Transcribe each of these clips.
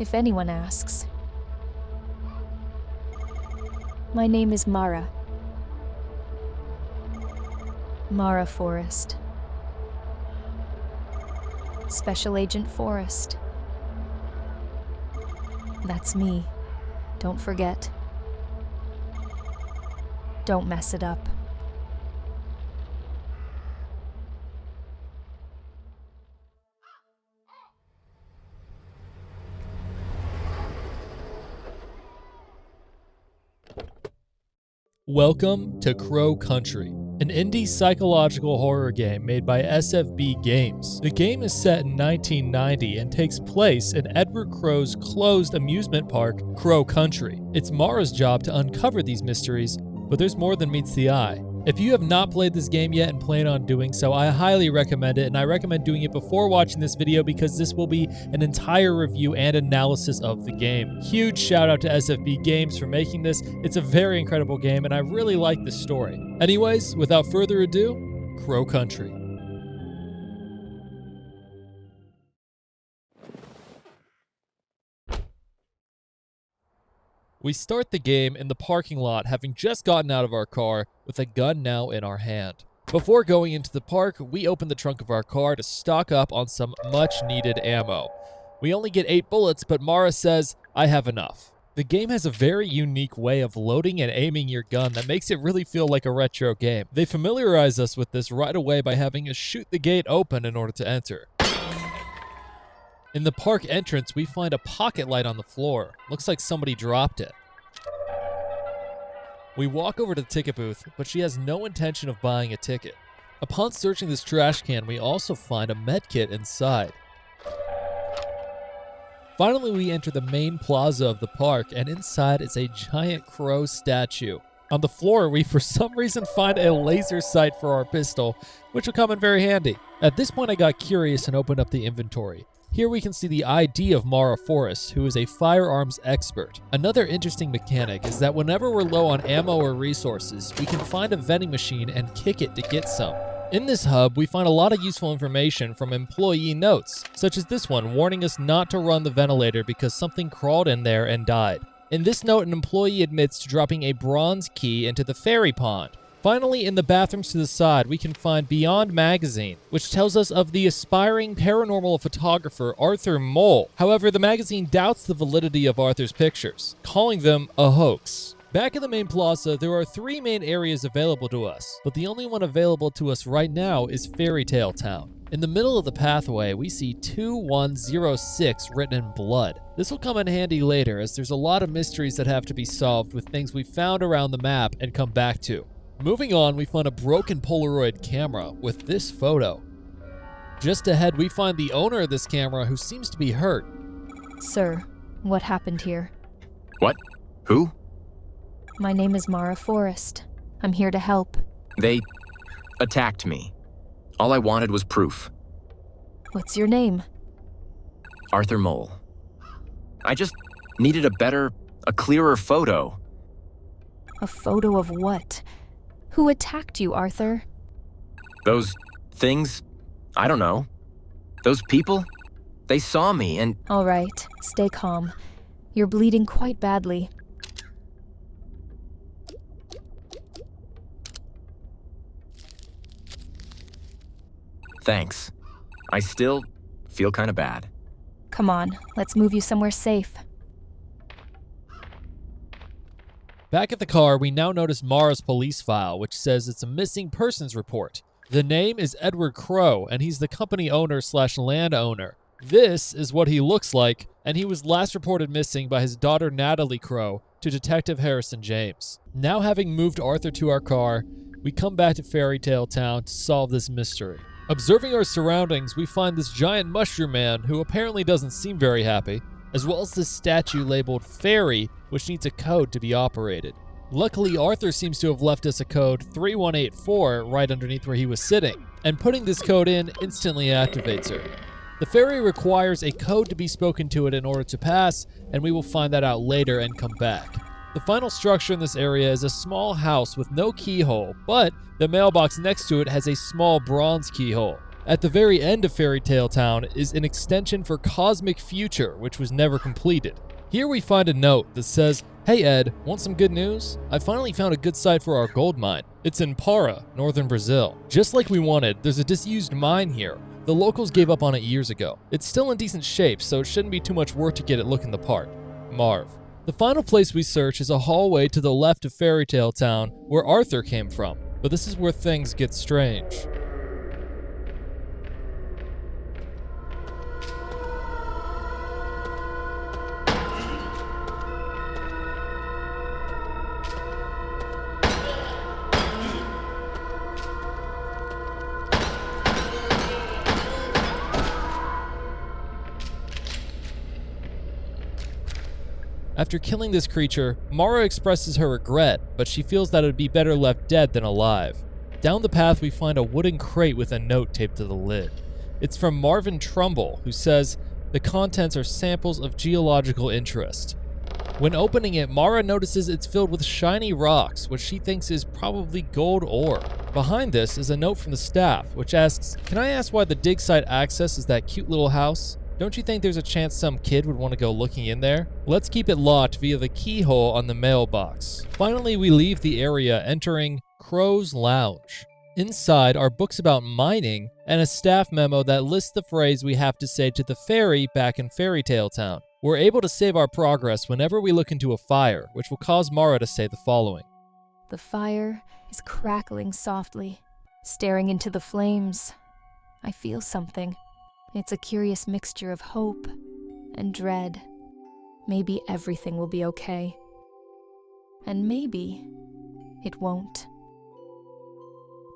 if anyone asks. My name is Mara. Mara Forrest. Special Agent Forrest. That's me. Don't forget. Don't mess it up. Welcome to Crow Country, an indie psychological horror game made by SFB Games. The game is set in 1990 and takes place in Edward Crow's closed amusement park, Crow Country. It's Mara's job to uncover these mysteries, but there's more than meets the eye. If you have not played this game yet and plan on doing so, I highly recommend it, and I recommend doing it before watching this video because this will be an entire review and analysis of the game. Huge shout out to SFB Games for making this. It's a very incredible game, and I really like the story. Anyways, without further ado, Crow Country. We start the game in the parking lot, having just gotten out of our car with a gun now in our hand. Before going into the park, we open the trunk of our car to stock up on some much-needed ammo. We only get 8 bullets, but Mara says, "I have enough." The game has a very unique way of loading and aiming your gun that makes it really feel like a retro game. They familiarize us with this right away by having us shoot the gate open in order to enter. In the park entrance, we find a pocket light on the floor. Looks like somebody dropped it. We walk over to the ticket booth, but she has no intention of buying a ticket. Upon searching this trash can, we also find a med kit inside. Finally, we enter the main plaza of the park, and inside is a giant crow statue. On the floor, we for some reason find a laser sight for our pistol, which will come in very handy. At this point, I got curious and opened up the inventory. Here we can see the ID of Mara Forrest, who is a firearms expert. Another interesting mechanic is that whenever we're low on ammo or resources, we can find a vending machine and kick it to get some. In this hub, we find a lot of useful information from employee notes, such as this one warning us not to run the ventilator because something crawled in there and died. In this note, an employee admits to dropping a bronze key into the fairy pond. Finally, in the bathrooms to the side, we can find Beyond Magazine, which tells us of the aspiring paranormal photographer Arthur Mole. However, the magazine doubts the validity of Arthur's pictures, calling them a hoax. Back in the main plaza, there are 3 main areas available to us, but the only one available to us right now is Fairy Tale Town. In the middle of the pathway, we see 2106 written in blood. This will come in handy later, as there's a lot of mysteries that have to be solved with things we found around the map and come back to. Moving on, we find a broken Polaroid camera with this photo. Just ahead, we find the owner of this camera who seems to be hurt. Sir, what happened here? What? Who? My name is Mara Forrest. I'm here to help. They attacked me. All I wanted was proof. What's your name? Arthur Mole. I just needed a clearer photo. A photo of what? Who attacked you, Arthur? Those things, I don't know. Those people, they saw me and... All right, stay calm. You're bleeding quite badly. Thanks. I still feel kind of bad. Come on, let's move you somewhere safe. Back at the car, we now notice Mara's police file, which says it's a missing persons report. The name is Edward Crow, and he's the company owner/landowner. This is what he looks like, and he was last reported missing by his daughter Natalie Crow to Detective Harrison James. Now having moved Arthur to our car, we come back to Fairy Tale Town to solve this mystery. Observing our surroundings, we find this giant mushroom man who apparently doesn't seem very happy, as well as this statue labeled Fairy, which needs a code to be operated. Luckily, Arthur seems to have left us a code 3184 right underneath where he was sitting, and putting this code in instantly activates her. The fairy requires a code to be spoken to it in order to pass, and we will find that out later and come back. The final structure in this area is a small house with no keyhole, but the mailbox next to it has a small bronze keyhole. At the very end of Fairy Tale Town is an extension for Cosmic Future, which was never completed. Here we find a note that says, "Hey Ed, want some good news? I finally found a good site for our gold mine. It's in Para, northern Brazil. Just like we wanted, there's a disused mine here. The locals gave up on it years ago. It's still in decent shape, so it shouldn't be too much work to get it looking the part. Marv." The final place we search is a hallway to the left of Fairy Tale Town, where Arthur came from. But this is where things get strange. After killing this creature, Mara expresses her regret, but she feels that it would be better left dead than alive. Down the path, we find a wooden crate with a note taped to the lid. It's from Marvin Trumbull, who says, "The contents are samples of geological interest." When opening it, Mara notices it's filled with shiny rocks, which she thinks is probably gold ore. Behind this is a note from the staff, which asks, "Can I ask why the dig site access is that cute little house? Don't you think there's a chance some kid would want to go looking in there? Let's keep it locked via the keyhole on the mailbox." Finally, we leave the area, entering Crow's Lounge. Inside are books about mining and a staff memo that lists the phrase we have to say to the fairy back in Fairy Tale Town. We're able to save our progress whenever we look into a fire, which will cause Mara to say the following. The fire is crackling softly, staring into the flames. I feel something. It's a curious mixture of hope and dread. Maybe everything will be okay. And maybe it won't.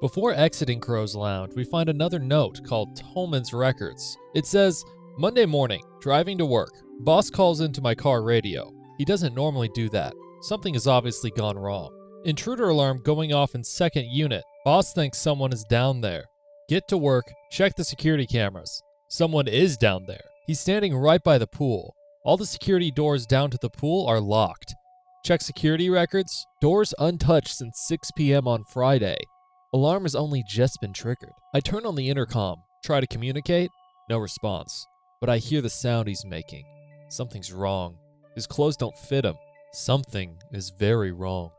Before exiting Crow's Lounge, we find another note called Tolman's Records. It says, "Monday morning, driving to work. Boss calls into my car radio. He doesn't normally do that. Something has obviously gone wrong. Intruder alarm going off in second unit. Boss thinks someone is down there. Get to work, check the security cameras. Someone is down there. He's standing right by the pool. All the security doors down to the pool are locked. Check security records. Doors untouched since 6 p.m. on Friday. Alarm has only just been triggered. I turn on the intercom, try to communicate. No response. But I hear the sound he's making. Something's wrong. His clothes don't fit him. Something is very wrong."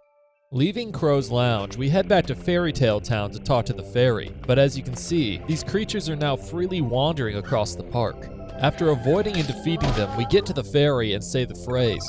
Leaving Crow's Lounge, we head back to Fairy Tale Town to talk to the fairy, but as you can see, these creatures are now freely wandering across the park. After avoiding and defeating them, we get to the fairy and say the phrase.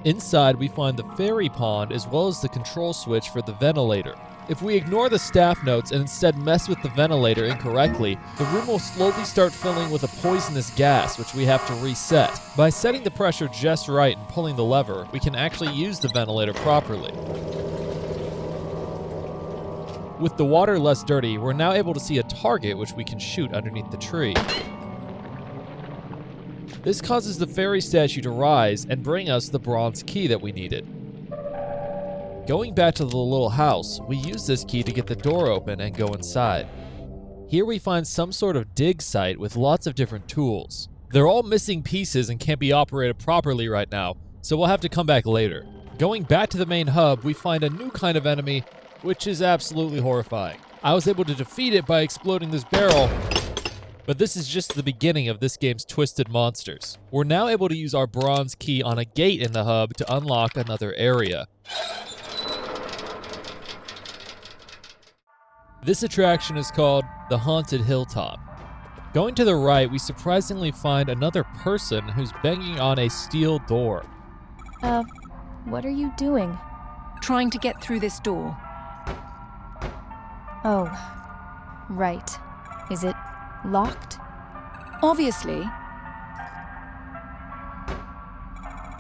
Inside, we find the fairy pond as well as the control switch for the ventilator. If we ignore the staff notes and instead mess with the ventilator incorrectly, the room will slowly start filling with a poisonous gas, which we have to reset. By setting the pressure just right and pulling the lever, we can actually use the ventilator properly. With the water less dirty, we're now able to see a target which we can shoot underneath the tree. This causes the fairy statue to rise and bring us the bronze key that we needed. Going back to the little house, we use this key to get the door open and go inside. Here we find some sort of dig site with lots of different tools. They're all missing pieces and can't be operated properly right now, so we'll have to come back later. Going back to the main hub, we find a new kind of enemy, which is absolutely horrifying. I was able to defeat it by exploding this barrel, but this is just the beginning of this game's twisted monsters. We're now able to use our bronze key on a gate in the hub to unlock another area. This attraction is called the Haunted Hilltop. Going to the right, we surprisingly find another person who's banging on a steel door. What are you doing? Trying to get through this door. Oh, right. Is it locked? Obviously.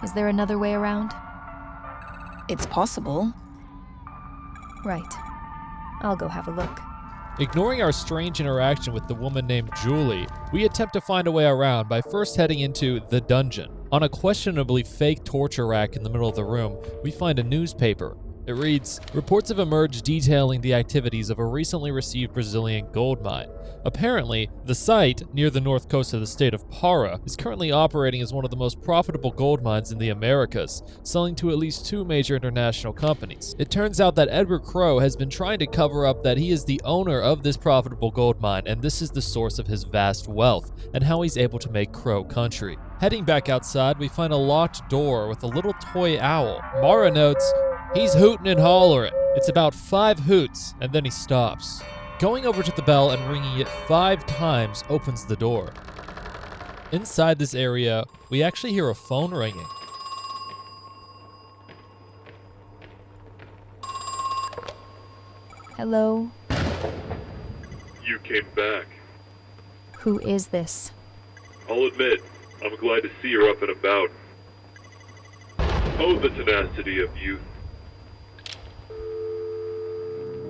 Is there another way around? It's possible. Right. I'll go have a look. Ignoring our strange interaction with the woman named Julie, we attempt to find a way around by first heading into the dungeon. On a questionably fake torture rack in the middle of the room, we find a newspaper. It reads, reports have emerged detailing the activities of a recently received Brazilian gold mine. Apparently, the site, near the north coast of the state of Para, is currently operating as one of the most profitable gold mines in the Americas, selling to at least 2 major international companies. It turns out that Edward Crowe has been trying to cover up that he is the owner of this profitable gold mine, and this is the source of his vast wealth, and how he's able to make Crow country. Heading back outside, we find a locked door with a little toy owl. Mara notes, he's hooting and hollering. It's about 5 hoots, and then he stops. Going over to the bell and ringing it 5 times opens the door. Inside this area, we actually hear a phone ringing. Hello? You came back. Who is this? I'll admit, I'm glad to see you're up and about. Oh, the tenacity of youth.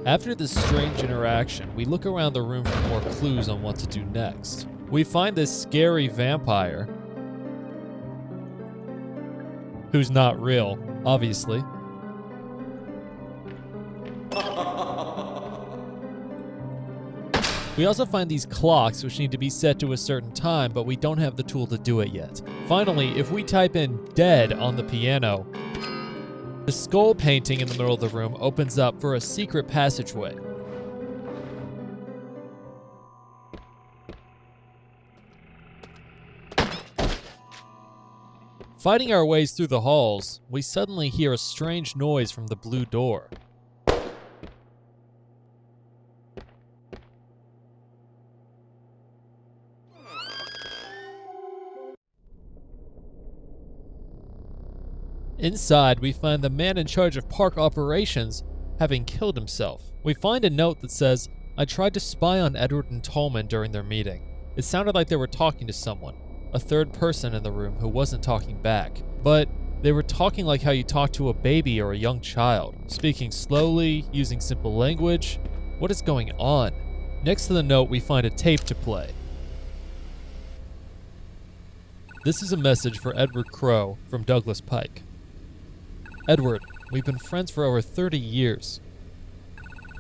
After this strange interaction, we look around the room for more clues on what to do next. We find this scary vampire, who's not real, obviously. We also find these clocks which need to be set to a certain time, but we don't have the tool to do it yet. Finally, if we type in dead on the piano, the skull painting in the middle of the room opens up for a secret passageway. Fighting our ways through the halls, we suddenly hear a strange noise from the blue door. Inside, we find the man in charge of park operations having killed himself. We find a note that says, I tried to spy on Edward and Tolman during their meeting. It sounded like they were talking to someone, a third person in the room who wasn't talking back. But they were talking like how you talk to a baby or a young child, speaking slowly, using simple language. What is going on? Next to the note, we find a tape to play. This is a message for Edward Crowe from Douglas Pike. Edward, we've been friends for over 30 years.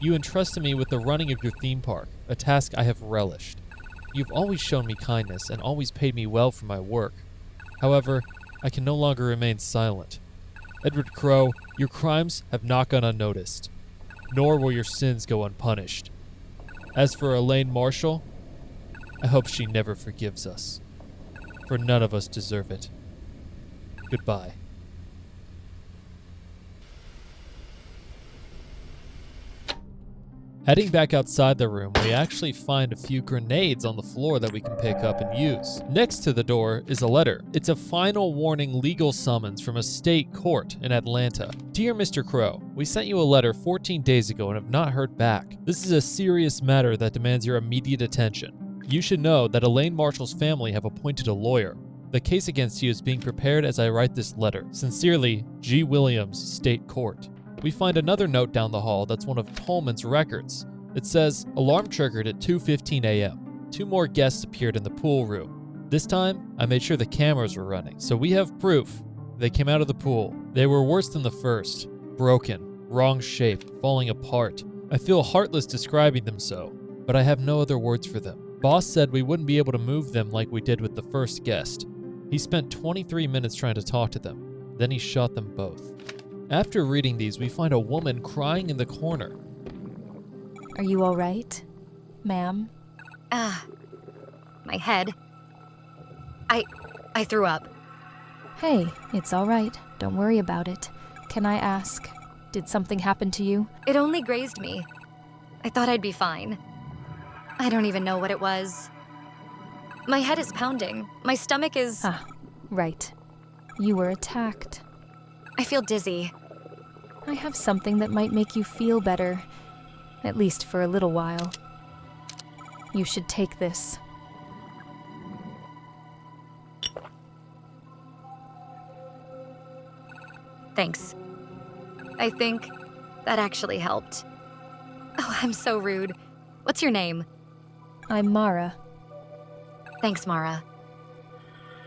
You entrusted me with the running of your theme park, a task I have relished. You've always shown me kindness and always paid me well for my work. However, I can no longer remain silent. Edward Crowe, your crimes have not gone unnoticed, nor will your sins go unpunished. As for Elaine Marshall, I hope she never forgives us, for none of us deserve it. Goodbye. Heading back outside the room, we actually find a few grenades on the floor that we can pick up and use. Next to the door is a letter. It's a final warning legal summons from a state court in Atlanta. Dear Mr. Crowe, we sent you a letter 14 days ago and have not heard back. This is a serious matter that demands your immediate attention. You should know that Elaine Marshall's family have appointed a lawyer. The case against you is being prepared as I write this letter. Sincerely, G. Williams, State Court. We find another note down the hall that's one of Tolman's records. It says, alarm triggered at 2:15 a.m. 2 more guests appeared in the pool room. This time, I made sure the cameras were running, so we have proof. They came out of the pool. They were worse than the first. Broken, wrong shape, falling apart. I feel heartless describing them so, but I have no other words for them. Boss said we wouldn't be able to move them like we did with the first guest. He spent 23 minutes trying to talk to them. Then he shot them both. After reading these, we find a woman crying in the corner. Are you all right, ma'am? My head. I threw up. Hey, it's all right. Don't worry about it. Can I ask, did something happen to you? It only grazed me. I thought I'd be fine. I don't even know what it was. My head is pounding. My stomach is... Ah, right. You were attacked. I feel dizzy. I have something that might make you feel better, at least for a little while. You should take this. Thanks. I think that actually helped. Oh, I'm so rude. What's your name? I'm Mara. Thanks, Mara.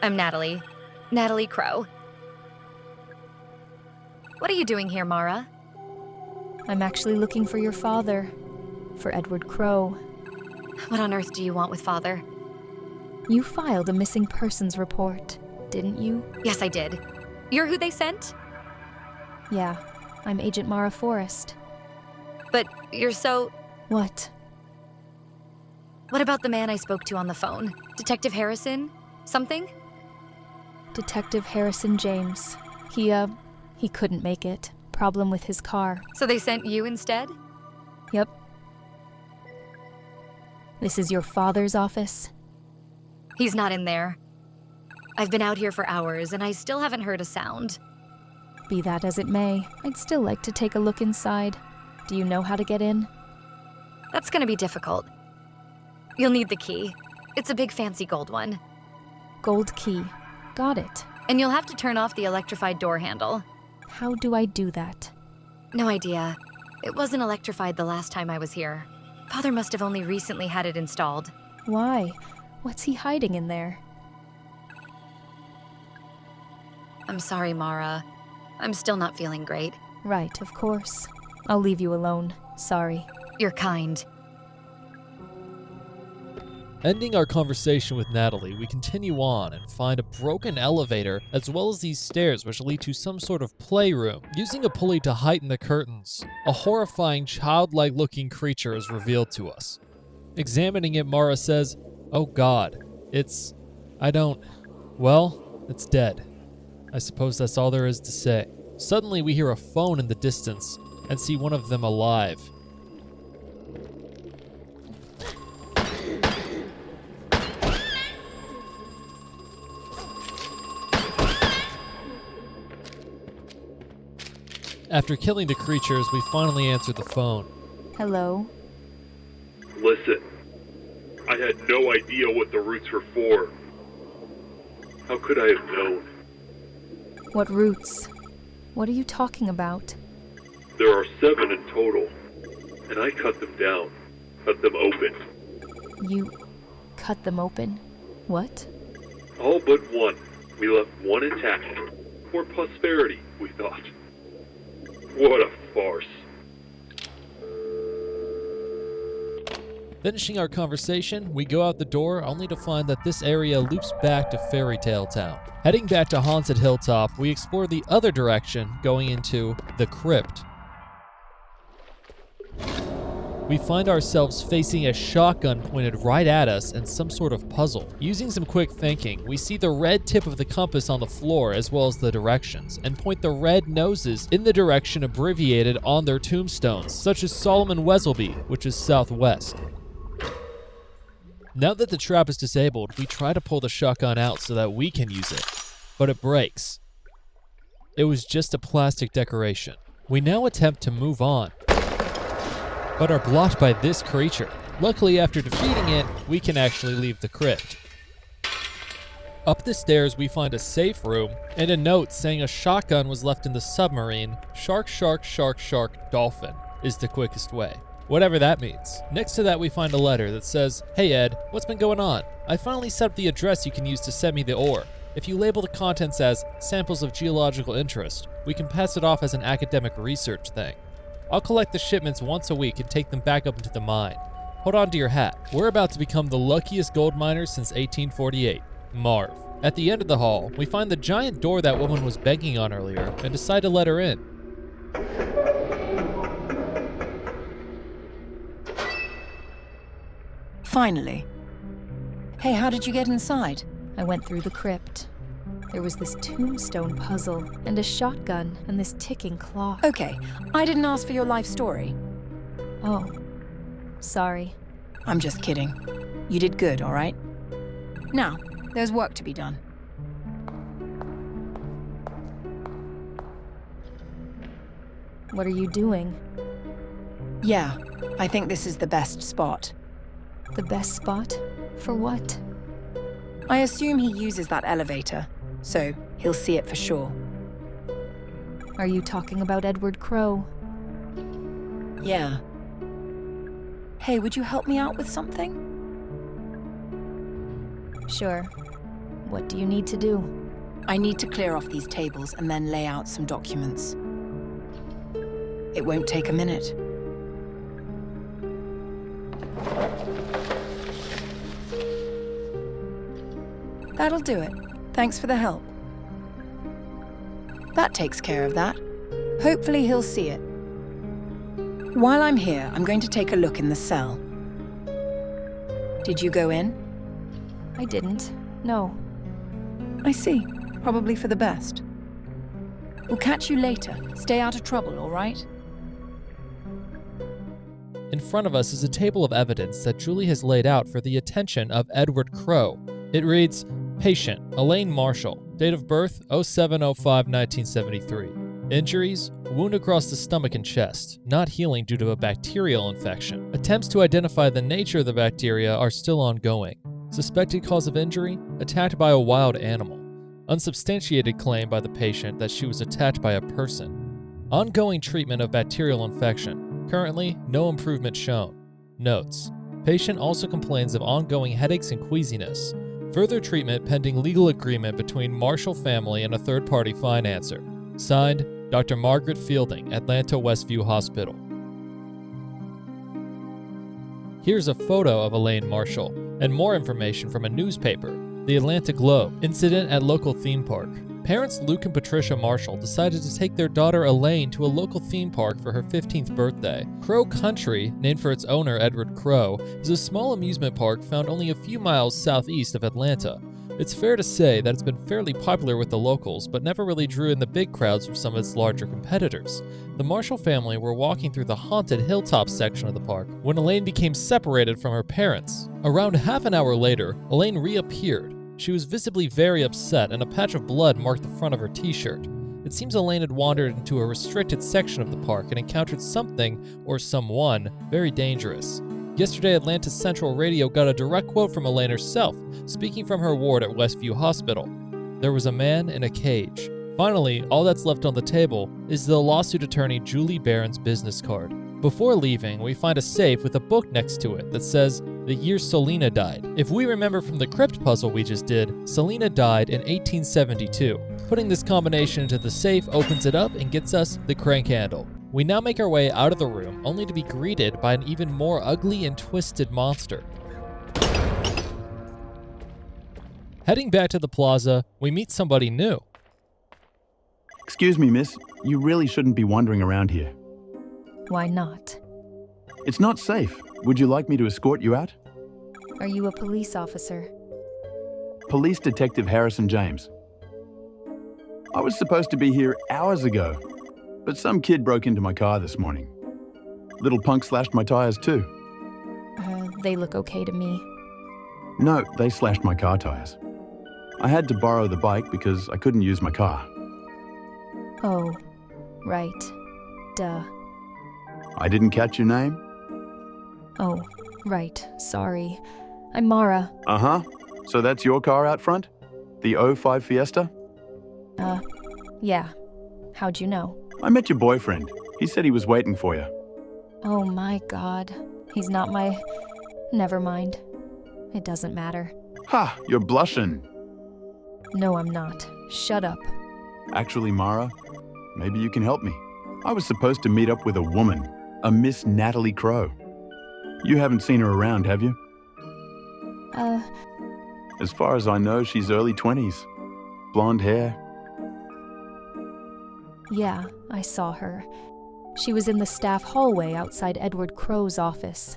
I'm Natalie. Natalie Crowe. What are you doing here, Mara? I'm actually looking for your father, for Edward Crow. What on earth do you want with Father? You filed a missing persons report, didn't you? Yes, I did. You're who they sent? Yeah, I'm Agent Mara Forrest. But you're so... What? What about the man I spoke to on the phone? Detective Harrison? Something? Detective Harrison James. He couldn't make it. Problem with his car. So they sent you instead? Yep. This is your father's office? He's not in there. I've been out here for hours, and I still haven't heard a sound. Be that as it may, I'd still like to take a look inside. Do you know how to get in? That's gonna be difficult. You'll need the key. It's a big fancy gold one. Gold key. Got it. And you'll have to turn off the electrified door handle. How do I do that? No idea. It wasn't electrified the last time I was here. Father must have only recently had it installed. Why? What's he hiding in there? I'm sorry, Mara. I'm still not feeling great. Right, of course. I'll leave you alone. Sorry. You're kind. Ending our conversation with Natalie, we continue on and find a broken elevator as well as these stairs which lead to some sort of playroom. Using a pulley to heighten the curtains, a horrifying childlike looking creature is revealed to us. Examining it, Mara says, "Oh God, it's dead. I suppose that's all there is to say." Suddenly we hear a phone in the distance and see one of them alive. After killing the creatures, we finally answered the phone. Hello? Listen, I had no idea what the roots were for. How could I have known? What roots? What are you talking about? There are 7 in total, and I cut them down, cut them open. You cut them open? What? All but one. We left one intact. For prosperity, we thought. What a farce. Finishing our conversation, we go out the door only to find that this area loops back to Fairy Tale Town. Heading back to Haunted Hilltop, we explore the other direction, going into the crypt. We find ourselves facing a shotgun pointed right at us and some sort of puzzle. Using some quick thinking, we see the red tip of the compass on the floor as well as the directions, and point the red noses in the direction abbreviated on their tombstones, such as Solomon Weselby, which is southwest. Now that the trap is disabled, we try to pull the shotgun out so that we can use it, but it breaks. It was just a plastic decoration. We now attempt to move on, but are blocked by this creature. Luckily, after defeating it, we can actually leave the crypt. Up the stairs, we find a safe room and a note saying a shotgun was left in the submarine. Shark, shark, shark, shark, dolphin is the quickest way. Whatever that means. Next to that, we find a letter that says, "Hey Ed, what's been going on? I finally set up the address you can use to send me the ore. If you label the contents as samples of geological interest, we can pass it off as an academic research thing. I'll collect the shipments once a week and take them back up into the mine. Hold on to your hat. We're about to become the luckiest gold miners since 1848. Marv." At the end of the hall, we find the giant door that woman was banging on earlier and decide to let her in. Finally. Hey, how did you get inside? I went through the crypt. There was this tombstone puzzle, and a shotgun, and this ticking clock. Okay, I didn't ask for your life story. Oh, sorry. I'm just kidding. You did good, all right? Now, there's work to be done. What are you doing? Yeah, I think this is the best spot. The best spot? For what? I assume he uses that elevator, so he'll see it for sure. Are you talking about Edward Crow? Yeah. Hey, would you help me out with something? Sure. What do you need to do? I need to clear off these tables and then lay out some documents. It won't take a minute. That'll do it. Thanks for the help. That takes care of that. Hopefully he'll see it. While I'm here, I'm going to take a look in the cell. Did you go in? I didn't. No. I see. Probably for the best. We'll catch you later. Stay out of trouble, all right? In front of us is a table of evidence that Julie has laid out for the attention of Edward Crowe. It reads, Patient, Elaine Marshall, date of birth 07/05/1973. Injuries, wound across the stomach and chest, not healing due to a bacterial infection. Attempts to identify the nature of the bacteria are still ongoing. Suspected cause of injury, attacked by a wild animal. Unsubstantiated claim by the patient that she was attacked by a person. Ongoing treatment of bacterial infection. Currently, no improvement shown. Notes. Patient also complains of ongoing headaches and queasiness. Further treatment pending legal agreement between Marshall family and a third-party financer. Signed, Dr. Margaret Fielding, Atlanta Westview Hospital. Here's a photo of Elaine Marshall and more information from a newspaper, the Atlanta Globe. Incident at local theme park. Parents Luke and Patricia Marshall decided to take their daughter Elaine to a local theme park for her 15th birthday. Crow Country, named for its owner Edward Crowe, is a small amusement park found only a few miles southeast of Atlanta. It's fair to say that it's been fairly popular with the locals, but never really drew in the big crowds from some of its larger competitors. The Marshall family were walking through the haunted hilltop section of the park when Elaine became separated from her parents. Around half an hour later, Elaine reappeared. She was visibly very upset, and a patch of blood marked the front of her t-shirt. It seems Elaine had wandered into a restricted section of the park and encountered something, or someone, very dangerous. Yesterday, Atlanta Central Radio got a direct quote from Elaine herself, speaking from her ward at Westview Hospital. There was a man in a cage. Finally, all that's left on the table is the lawsuit attorney Julie Barron's business card. Before leaving, we find a safe with a book next to it that says, The Year Selena Died. If we remember from the crypt puzzle we just did, Selena died in 1872. Putting this combination into the safe opens it up and gets us the crank handle. We now make our way out of the room, only to be greeted by an even more ugly and twisted monster. Heading back to the plaza, we meet somebody new. Excuse me, miss. You really shouldn't be wandering around here. Why not? It's not safe. Would you like me to escort you out? Are you a police officer? Police Detective Harrison James. I was supposed to be here hours ago, but some kid broke into my car this morning. Little punk slashed my tires too. They look okay to me. No, they slashed my car tires. I had to borrow the bike because I couldn't use my car. Oh, right. Duh. I didn't catch your name? Oh, right. Sorry. I'm Mara. Uh-huh. So that's your car out front? The 05 Fiesta? Yeah. How'd you know? I met your boyfriend. He said he was waiting for you. Oh my god. He's not my... Never mind. It doesn't matter. Ha! You're blushing. No, I'm not. Shut up. Actually, Mara, maybe you can help me. I was supposed to meet up with a woman, a Miss Natalie Crowe. You haven't seen her around, have you? As far as I know, she's early 20s. Blonde hair. Yeah, I saw her. She was in the staff hallway outside Edward Crowe's office.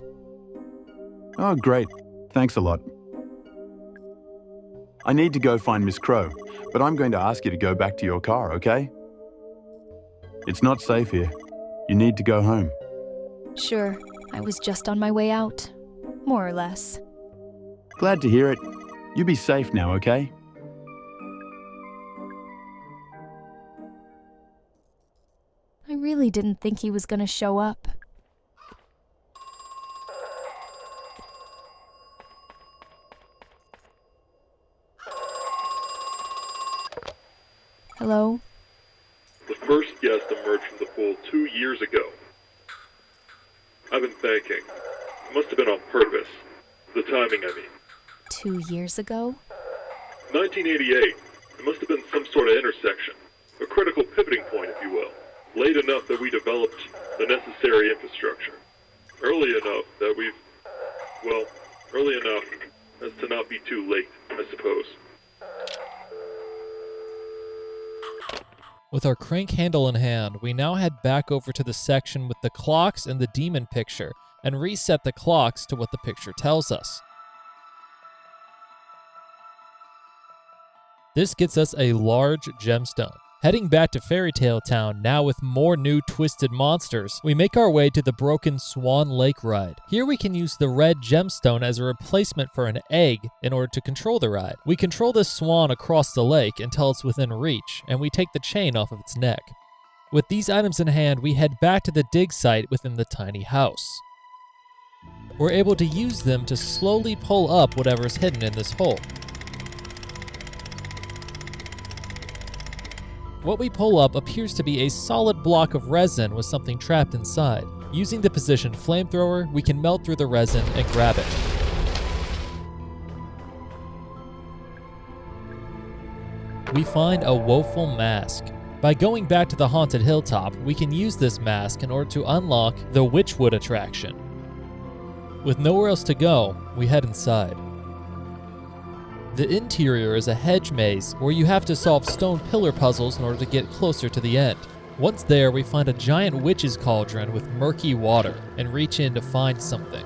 Oh, great. Thanks a lot. I need to go find Miss Crowe, but I'm going to ask you to go back to your car, okay? It's not safe here. You need to go home. Sure, I was just on my way out. More or less. Glad to hear it. You be safe now, okay? I really didn't think he was gonna show up. Hello? The first guest emerged from the pool 2 years ago. I've been thinking. It must have been on purpose. The timing, I mean. 2 years ago? 1988. It must have been some sort of intersection. A critical pivoting point, if you will. Late enough that we developed the necessary infrastructure. Early enough as to not be too late, I suppose. With our crank handle in hand, we now head back over to the section with the clocks and the demon picture and reset the clocks to what the picture tells us. This gets us a large gemstone. Heading back to Fairy Tale Town, now with more new twisted monsters, we make our way to the Broken Swan Lake ride. Here we can use the red gemstone as a replacement for an egg in order to control the ride. We control this swan across the lake until it's within reach, and we take the chain off of its neck. With these items in hand, we head back to the dig site within the tiny house. We're able to use them to slowly pull up whatever's hidden in this hole. What we pull up appears to be a solid block of resin with something trapped inside. Using the position flamethrower, we can melt through the resin and grab it. We find a woeful mask. By going back to the haunted hilltop, we can use this mask in order to unlock the Witchwood attraction. With nowhere else to go, we head inside. The interior is a hedge maze where you have to solve stone pillar puzzles in order to get closer to the end. Once there, we find a giant witch's cauldron with murky water and reach in to find something.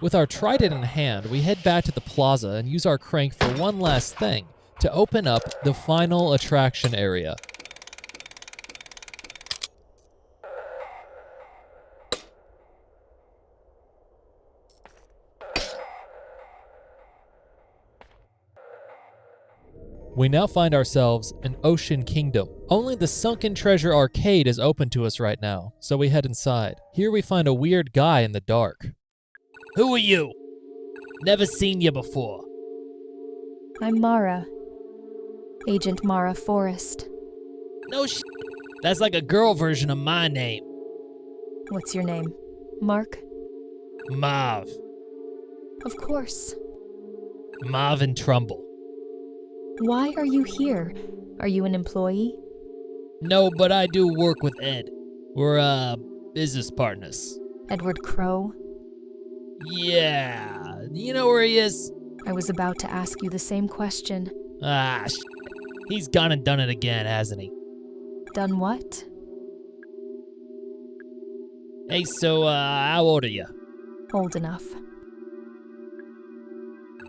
With our trident in hand, we head back to the plaza and use our crank for one last thing, to open up the final attraction area. We now find ourselves in Ocean Kingdom. Only the Sunken Treasure Arcade is open to us right now, so we head inside. Here we find a weird guy in the dark. Who are you? Never seen you before. I'm Mara. Agent Mara Forrest. No That's like a girl version of my name. What's your name? Mark? Marv. Of course. Marvin Trumbull. Why are you here? Are you an employee? No, but I do work with Ed. We're, business partners. Edward Crow? Yeah. You know where he is? I was about to ask you the same question. Ah, he's gone and done it again, hasn't he? Done what? Hey, so, how old are you? Old enough.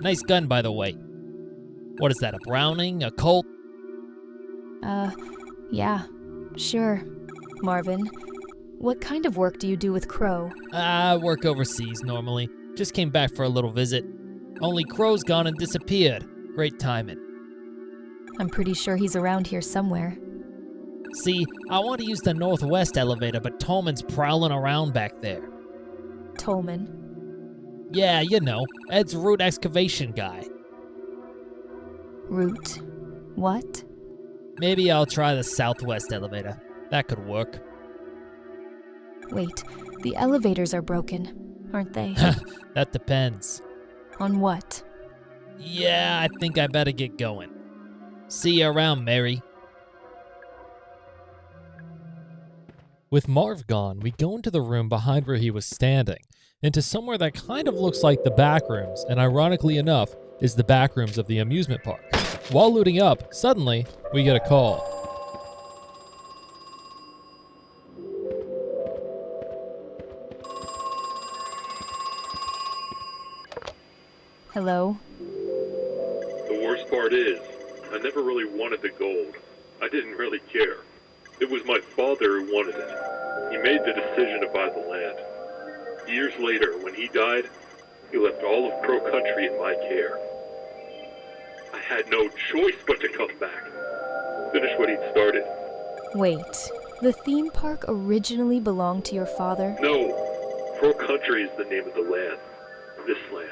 Nice gun, by the way. What is that, a Browning? A Colt? Yeah, sure. Marvin, what kind of work do you do with Crow? I work overseas normally. Just came back for a little visit. Only Crow's gone and disappeared. Great timing. I'm pretty sure he's around here somewhere. See, I want to use the northwest elevator, but Tolman's prowling around back there. Tolman? Yeah, you know, Ed's root excavation guy. Root? What? Maybe I'll try the southwest elevator. That could work. Wait, the elevators are broken, aren't they? That depends. On what? Yeah, I think I better get going. See you around, Mary. With Marv gone, we go into the room behind where he was standing, into somewhere that kind of looks like the back rooms, and ironically enough, is the back rooms of the amusement park. While looting up, suddenly, we get a call. Hello? The worst part is, I never really wanted the gold. I didn't really care. It was my father who wanted it. He made the decision to buy the land. Years later, when he died, he left all of Crow Country in my care. I had no choice but to come back. Finish what he'd started. Wait, The theme park originally belonged to your father? No, Crow Country is the name of the land. This land.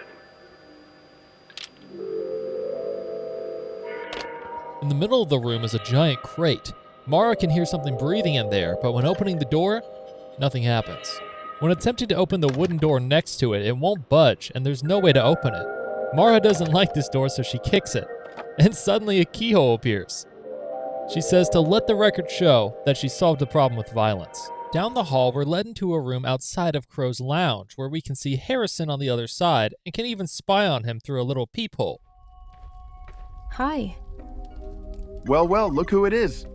In the middle of the room is a giant crate. Mara can hear something breathing in there, but when opening the door, nothing happens. When attempting to open the wooden door next to it, it won't budge, and there's no way to open it. Mara doesn't like this door, so she kicks it, and suddenly a keyhole appears. She says to let the record show that she solved the problem with violence. Down the hall, we're led into a room outside of Crow's lounge, where we can see Harrison on the other side, and can even spy on him through a little peephole. Hi. Well, look who it is.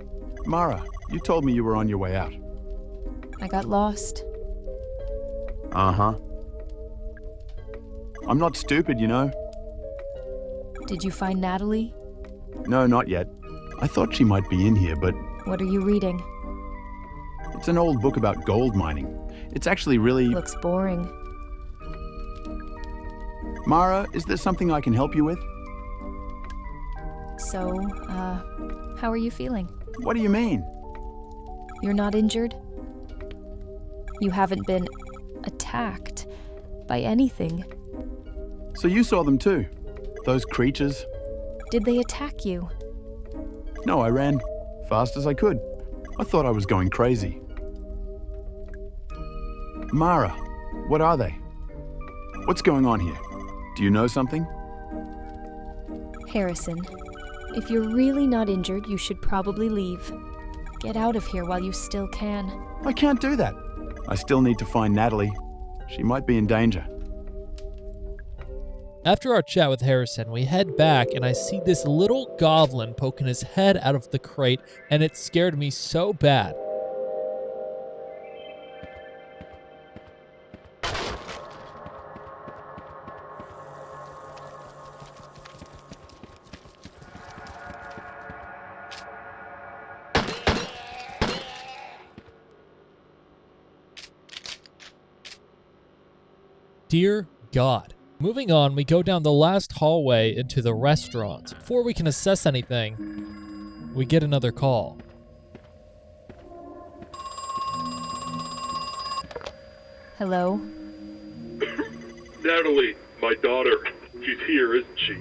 Mara, you told me you were on your way out. I got lost. Uh-huh. I'm not stupid, you know. Did you find Natalie? No, not yet. I thought she might be in here, but What are you reading? it's an old book about gold mining. It's actually really... Looks boring. Mara, is there something I can help you with? So, how are you feeling? What do you mean? You're not injured? You haven't been attacked by anything. So you saw them too? Those creatures? Did they attack you? No, I ran fast as I could. I thought I was going crazy. Mara, what are they? What's going on here? Do you know something? Harrison, if you're really not injured, you should probably leave. Get out of here while you still can. I can't do that. I still need to find Natalie. She might be in danger. After our chat with Harrison, we head back and I see this little goblin poking his head out of the crate, and it scared me so bad. Dear God. Moving on, we go down the last hallway into the restaurant. Before we can assess anything, we get another call. Hello? Natalie, my daughter. She's here, isn't she?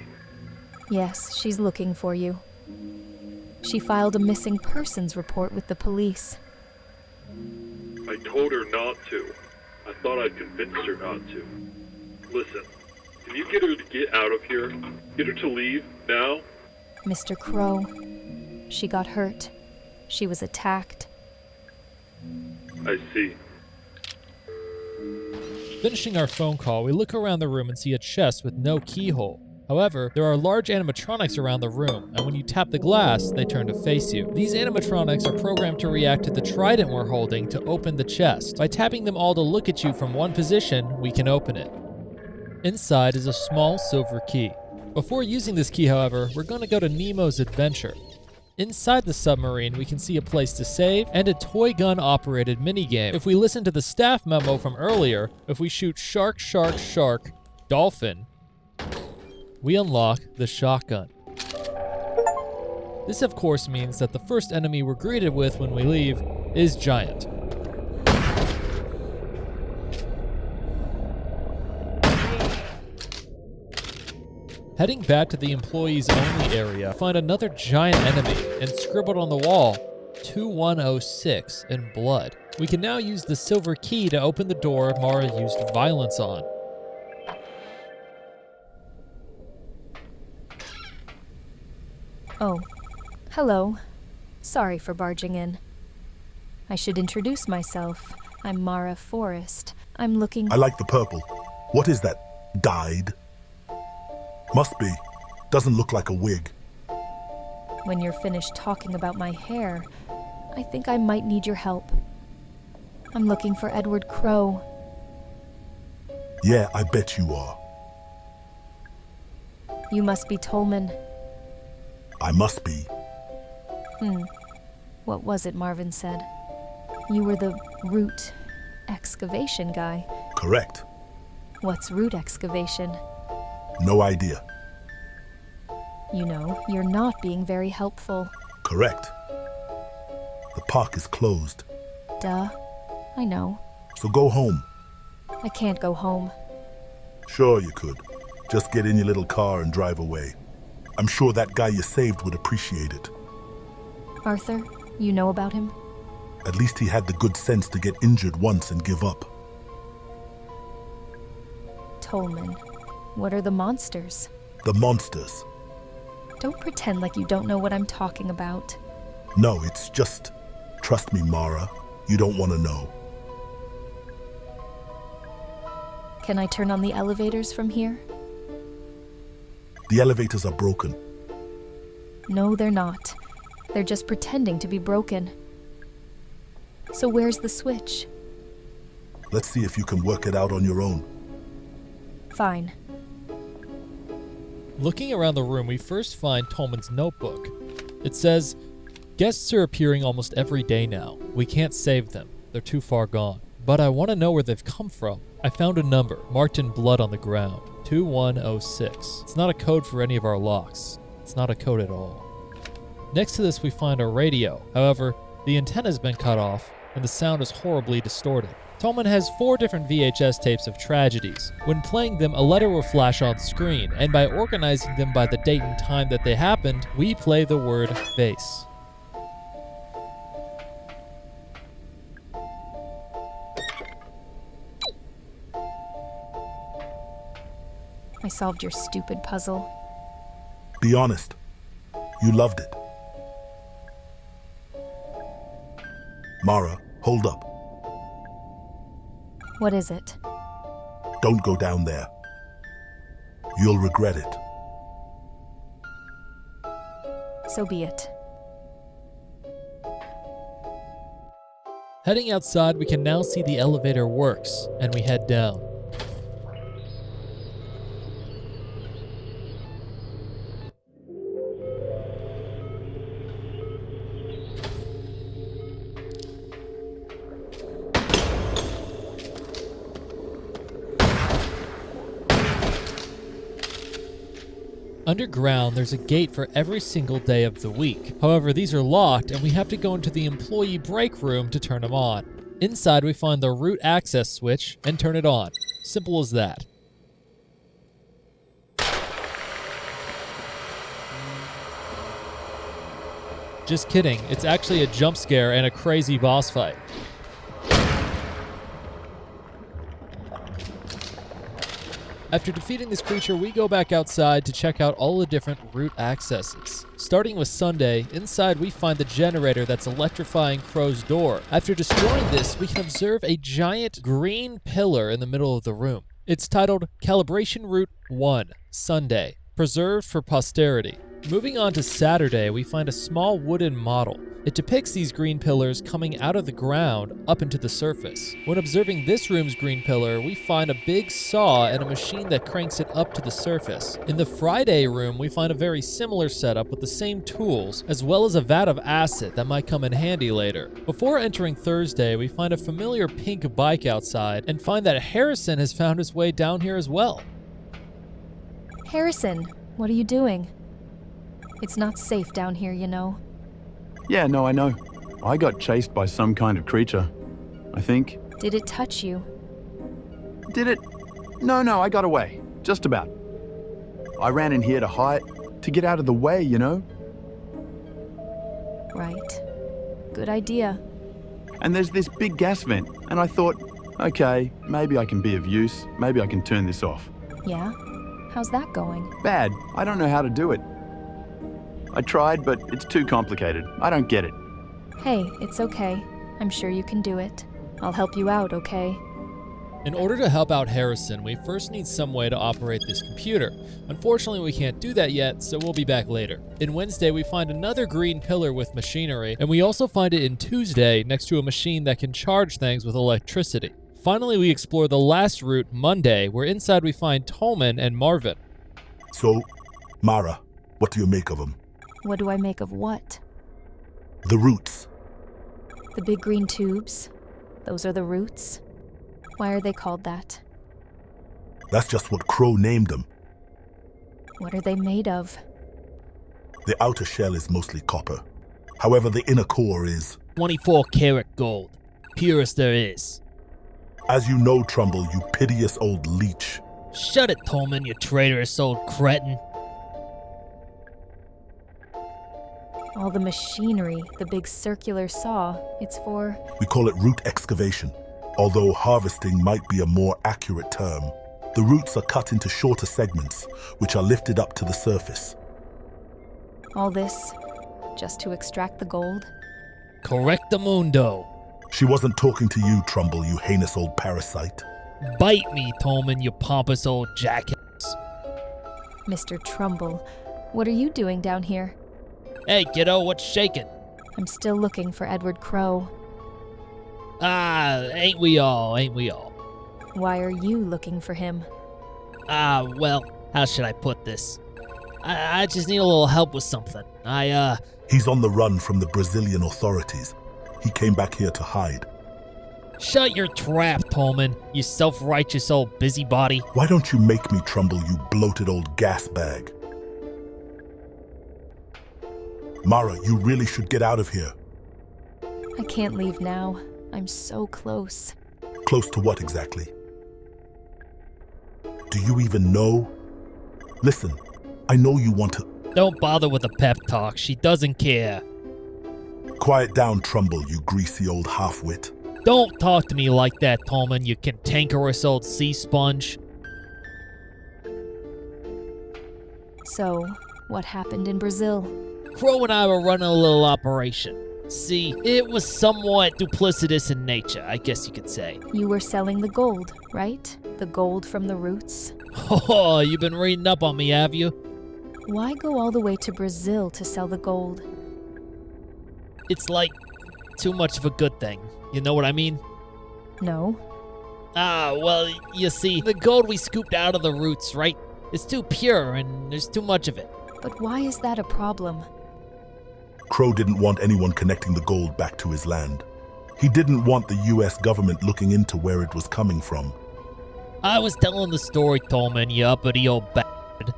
Yes, she's looking for you. She filed a missing persons report with the police. I told her not to. I thought I'd convinced her not to. Listen, can you get her to get out of here? Get her to leave, now? Mr. Crow. She got hurt. She was attacked. I see. Finishing our phone call, we look around the room and see a chest with no keyhole. However, there are large animatronics around the room, and when you tap the glass, they turn to face you. These animatronics are programmed to react to the trident we're holding to open the chest. By tapping them all to look at you from one position, we can open it. Inside is a small silver key. Before using this key, however, we're going to go to Nemo's adventure. Inside the submarine, we can see a place to save and a toy gun-operated minigame. If we listen to the staff memo from earlier, if we shoot shark, shark, shark, dolphin, we unlock the shotgun. This, of course, means that the first enemy we're greeted with when we leave is Giant. Heading back to the employees only area, find another giant enemy, and scribbled on the wall, 2106 in blood. We can now use the silver key to open the door Mara used violence on. Oh, hello. Sorry for barging in. I should introduce myself. I'm Mara Forrest. I'm looking... I like the purple. What is that? Dyed? Must be. Doesn't look like a wig. When you're finished talking about my hair, I think I might need your help. I'm looking for Edward Crow. Yeah, I bet you are. You must be Tolman. I must be. What was it Marvin said? You were the root excavation guy. Correct. What's root excavation? No idea. You know, you're not being very helpful. Correct. The park is closed. Duh. I know. So go home. I can't go home. Sure you could. Just get in your little car and drive away. I'm sure that guy you saved would appreciate it. Arthur, you know about him? At least he had the good sense to get injured once and give up. Tolman. What are the monsters? The monsters. Don't pretend like you don't know what I'm talking about. No, it's just... Trust me, Mara. You don't want to know. Can I turn on the elevators from here? The elevators are broken. No, they're not. They're just pretending to be broken. So where's the switch? Let's see if you can work it out on your own. Fine. Looking around the room, we first find Tolman's notebook. It says, "Guests are appearing almost every day now. We can't save them. They're too far gone. But I want to know where they've come from. I found a number marked in blood on the ground. 2106. It's not a code for any of our locks. It's not a code at all." Next to this, we find a radio. However, the antenna's been cut off, and the sound is horribly distorted. Tolman has 4 different VHS tapes of tragedies. When playing them, a letter will flash on screen, and by organizing them by the date and time that they happened, we play the word face. I solved your stupid puzzle. Be honest. You loved it. Mara, hold up. What is it? Don't go down there. You'll regret it. So be it. Heading outside, we can now see the elevator works, and we head down. Underground, there's a gate for every single day of the week. However, these are locked, and we have to go into the employee break room to turn them on. Inside, we find the root access switch and turn it on. Simple as that. Just kidding, it's actually a jump scare and a crazy boss fight. After defeating this creature, we go back outside to check out all the different route accesses. Starting with Sunday, inside we find the generator that's electrifying Crow's door. After destroying this, we can observe a giant green pillar in the middle of the room. It's titled Calibration Route 1, Sunday, preserved for posterity. Moving on to Saturday, we find a small wooden model. It depicts these green pillars coming out of the ground up into the surface. When observing this room's green pillar, we find a big saw and a machine that cranks it up to the surface. In the Friday room, we find a very similar setup with the same tools, as well as a vat of acid that might come in handy later. Before entering Thursday, we find a familiar pink bike outside and find that Harrison has found his way down here as well. Harrison, what are you doing? It's not safe down here, you know. Yeah, no, I know. I got chased by some kind of creature, I think. Did it touch you? Did it? No, I got away. Just about. I ran in here to hide, to get out of the way, you know? Right. Good idea. And there's this big gas vent, and I thought, okay, maybe I can be of use. Maybe I can turn this off. Yeah? How's that going? Bad. I don't know how to do it. I tried, but it's too complicated. I don't get it. Hey, it's okay. I'm sure you can do it. I'll help you out, okay? In order to help out Harrison, we first need some way to operate this computer. Unfortunately, we can't do that yet, so we'll be back later. In Wednesday, we find another green pillar with machinery, and we also find it in Tuesday next to a machine that can charge things with electricity. Finally, we explore the last route, Monday, where inside we find Tolman and Marvin. So, Mara, what do you make of them? What do I make of what? The roots. The big green tubes? Those are the roots? Why are they called that? That's just what Crow named them. What are they made of? The outer shell is mostly copper. However, the inner core is. 24 karat gold. Purest there is. As you know, Trumbull, you piteous old leech. Shut it, Tolman, you traitorous old cretin. All the machinery, the big circular saw, it's for... We call it root excavation, although harvesting might be a more accurate term. The roots are cut into shorter segments, which are lifted up to the surface. all this just to extract the gold? Correctamundo. She wasn't talking to you, Trumbull, you heinous old parasite. Bite me, Tolman, you pompous old jackass. Mr. Trumbull, what are you doing down here? Hey, kiddo, what's shaking? I'm still looking for Edward Crow. Ain't we all, ain't we all? Why are you looking for him? Well, how should I put this? I just need a little help with something. He's on the run from the Brazilian authorities. He came back here to hide. Shut your trap, Tolman, you self-righteous old busybody. Why don't you make me, Trumbull, you bloated old gas bag? Mara, you really should get out of here. I can't leave now. I'm so close. Close to what exactly? Do you even know? Listen, I know you want to... Don't bother with the pep talk. She doesn't care. Quiet down, Trumbull, you greasy old half-wit. Don't talk to me like that, Tolman, you cantankerous old sea sponge. So, what happened in Brazil? Crow and I were running a little operation. See, it was somewhat duplicitous in nature, I guess you could say. You were selling the gold, right? The gold from the roots? Oh, you've been reading up on me, have you? Why go all the way to Brazil to sell the gold? It's like too much of a good thing. You know what I mean? No. Well, you see, the gold we scooped out of the roots, right? It's too pure and there's too much of it. But why is that a problem? Crow didn't want anyone connecting the gold back to his land. He didn't want the US government looking into where it was coming from. I was telling the story, Tolman, you uppity old bastard.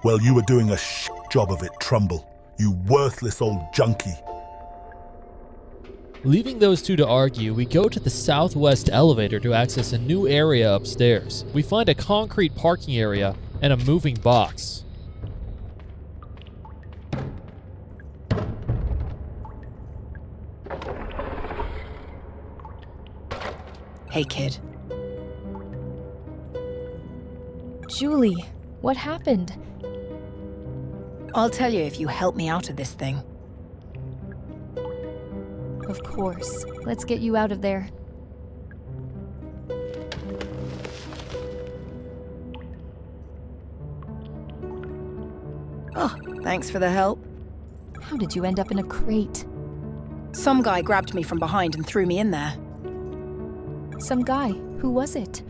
Well, you were doing a job of it, Trumbull. You worthless old junkie. Leaving those two to argue, we go to the southwest elevator to access a new area upstairs. We find a concrete parking area and a moving box. Hey, kid. Julie, what happened? I'll tell you if you help me out of this thing. Of course. Let's get you out of there. Oh, thanks for the help. How did you end up in a crate? Some guy grabbed me from behind and threw me in there. Some guy. Who was it?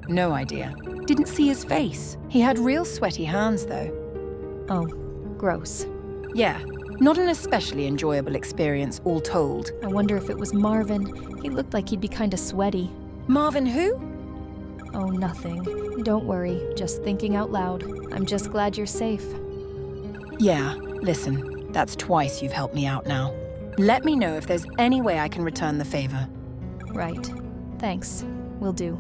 No idea. Didn't see his face. He had real sweaty hands, though. Oh, gross. Yeah, not an especially enjoyable experience, all told. I wonder if it was Marvin. He looked like he'd be kinda sweaty. Marvin who? Oh, nothing. Don't worry. Just thinking out loud. I'm just glad you're safe. Yeah, listen, that's twice you've helped me out now. Let me know if there's any way I can return the favor. Right. Thanks. Will do.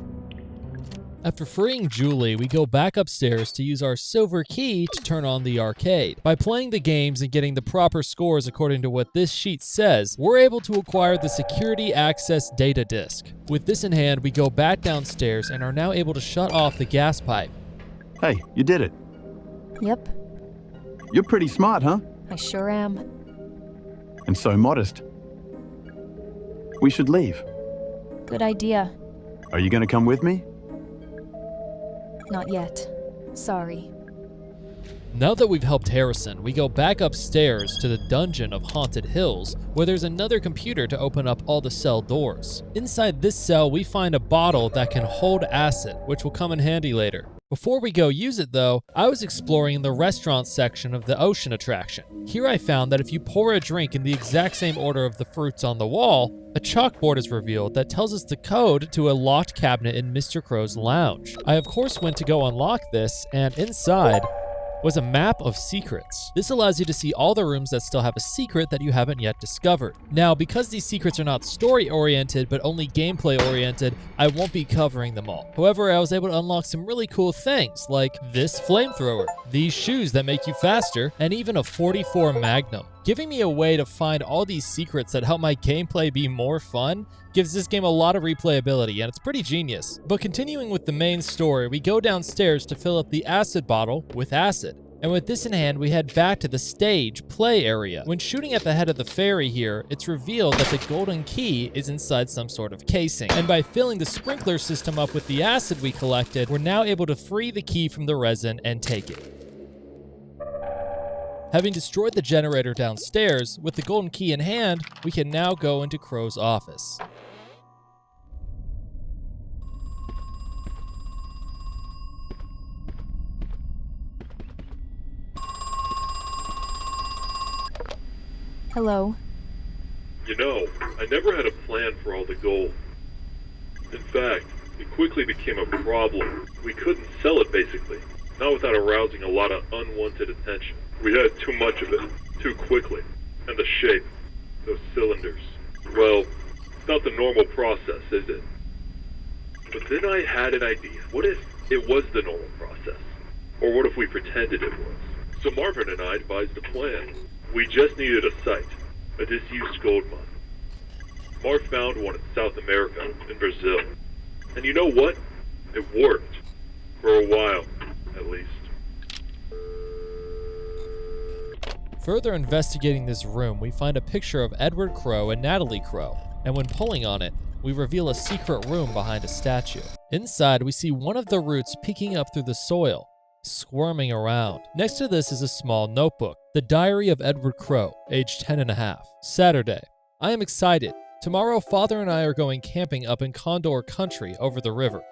After freeing Julie, we go back upstairs to use our silver key to turn on the arcade. By playing the games and getting the proper scores according to what this sheet says, we're able to acquire the security access data disk. With this in hand, we go back downstairs and are now able to shut off the gas pipe. Hey, you did it. Yep, You're pretty smart, huh? I sure am. And so modest. We should leave. Good idea. Are you going to come with me? Not yet. Sorry. Now that we've helped Harrison, we go back upstairs to the dungeon of Haunted Hills, where there's another computer to open up all the cell doors. Inside this cell, we find a bottle that can hold acid, which will come in handy later. Before we go use it though, I was exploring the restaurant section of the ocean attraction. Here I found that if you pour a drink in the exact same order of the fruits on the wall, a chalkboard is revealed that tells us the code to a locked cabinet in Mr. Crow's lounge. I of course went to go unlock this, and inside, was a map of secrets. This allows you to see all the rooms that still have a secret that you haven't yet discovered. Now, because these secrets are not story-oriented, but only gameplay-oriented, I won't be covering them all. However, I was able to unlock some really cool things, like this flamethrower, these shoes that make you faster, and even a 44 Magnum. Giving me a way to find all these secrets that help my gameplay be more fun gives this game a lot of replayability, and it's pretty genius. But continuing with the main story, we go downstairs to fill up the acid bottle with acid. And with this in hand, we head back to the stage play area. When shooting at the head of the ferry here, it's revealed that the golden key is inside some sort of casing. And by filling the sprinkler system up with the acid we collected, we're now able to free the key from the resin and take it. Having destroyed the generator downstairs, with the golden key in hand, we can now go into Crow's office. Hello. You know, I never had a plan for all the gold. In fact, it quickly became a problem. We couldn't sell it, basically. Not without arousing a lot of unwanted attention. We had too much of it, too quickly. And the shape, those cylinders. Well, it's not the normal process, is it? But then I had an idea. What if it was the normal process? Or what if we pretended it was? So Marvin and I devised a plan. We just needed a site, a disused gold mine. Marv found one in South America, in Brazil. And you know what? It worked. For a while, at least. Further investigating this room, we find a picture of Edward Crow and Natalie Crow, and when pulling on it, we reveal a secret room behind a statue. Inside, we see one of the roots peeking up through the soil, squirming around. Next to this is a small notebook, the diary of Edward Crow, age 10 and a half. Saturday. I am excited. Tomorrow, Father and I are going camping up in Condor Country over the river.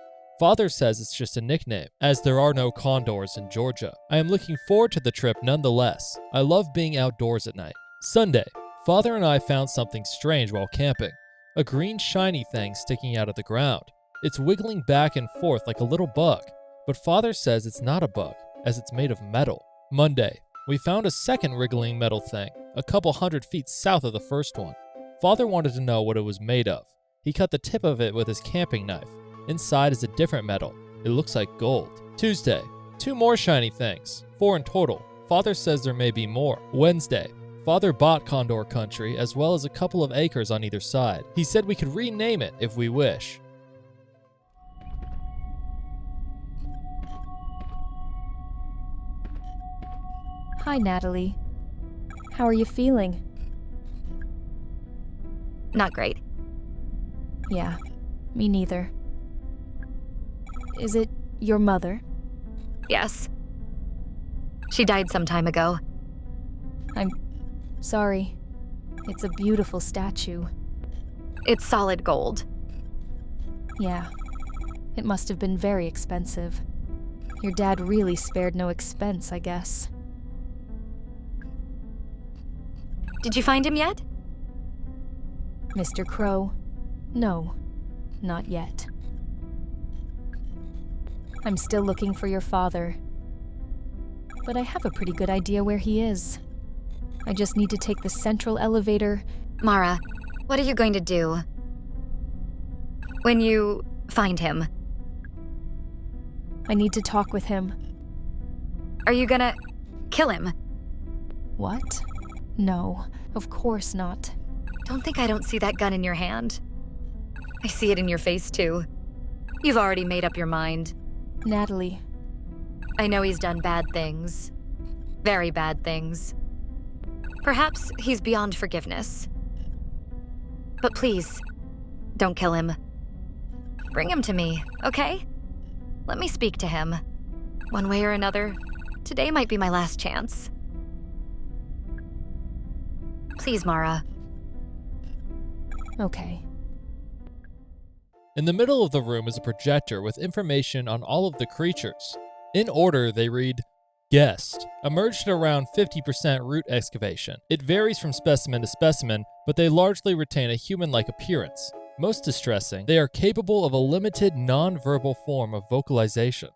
Father says it's just a nickname, as there are no condors in Georgia. I am looking forward to the trip nonetheless. I love being outdoors at night. Sunday. Father and I found something strange while camping. A green shiny thing sticking out of the ground. It's wiggling back and forth like a little bug. But Father says it's not a bug, as it's made of metal. Monday. We found a second wriggling metal thing, a couple 100 feet south of the first one. Father wanted to know what it was made of. He cut the tip of it with his camping knife. Inside is a different metal. It looks like gold. Tuesday. 2 more shiny things. 4 in total. Father says there may be more. Wednesday. Father bought Condor Country as well as a couple of acres on either side. He said we could rename it if we wish. Hi, Natalie. How are you feeling? Not great. Yeah, me neither. Is it your mother? Yes. She died some time ago. I'm sorry. It's a beautiful statue. It's solid gold. Yeah, it must have been very expensive. Your dad really spared no expense, I guess. Did you find him yet? Mr. Crow? No, not yet. I'm still looking for your father. But I have a pretty good idea where he is. I just need to take the central elevator. Mara, what are you going to do when you find him? I need to talk with him. Are you gonna kill him? What? No, of course not. Don't think I don't see that gun in your hand. I see it in your face, too. You've already made up your mind. Natalie. I know he's done bad things. Very bad things. Perhaps he's beyond forgiveness. But please, don't kill him. Bring him to me, okay? Let me speak to him. One way or another, today might be my last chance. Please, Mara. Okay. In the middle of the room is a projector with information on all of the creatures. In order, they read, Guest, emerged at around 50% root excavation. It varies from specimen to specimen, but they largely retain a human-like appearance. Most distressing, they are capable of a limited non-verbal form of vocalization.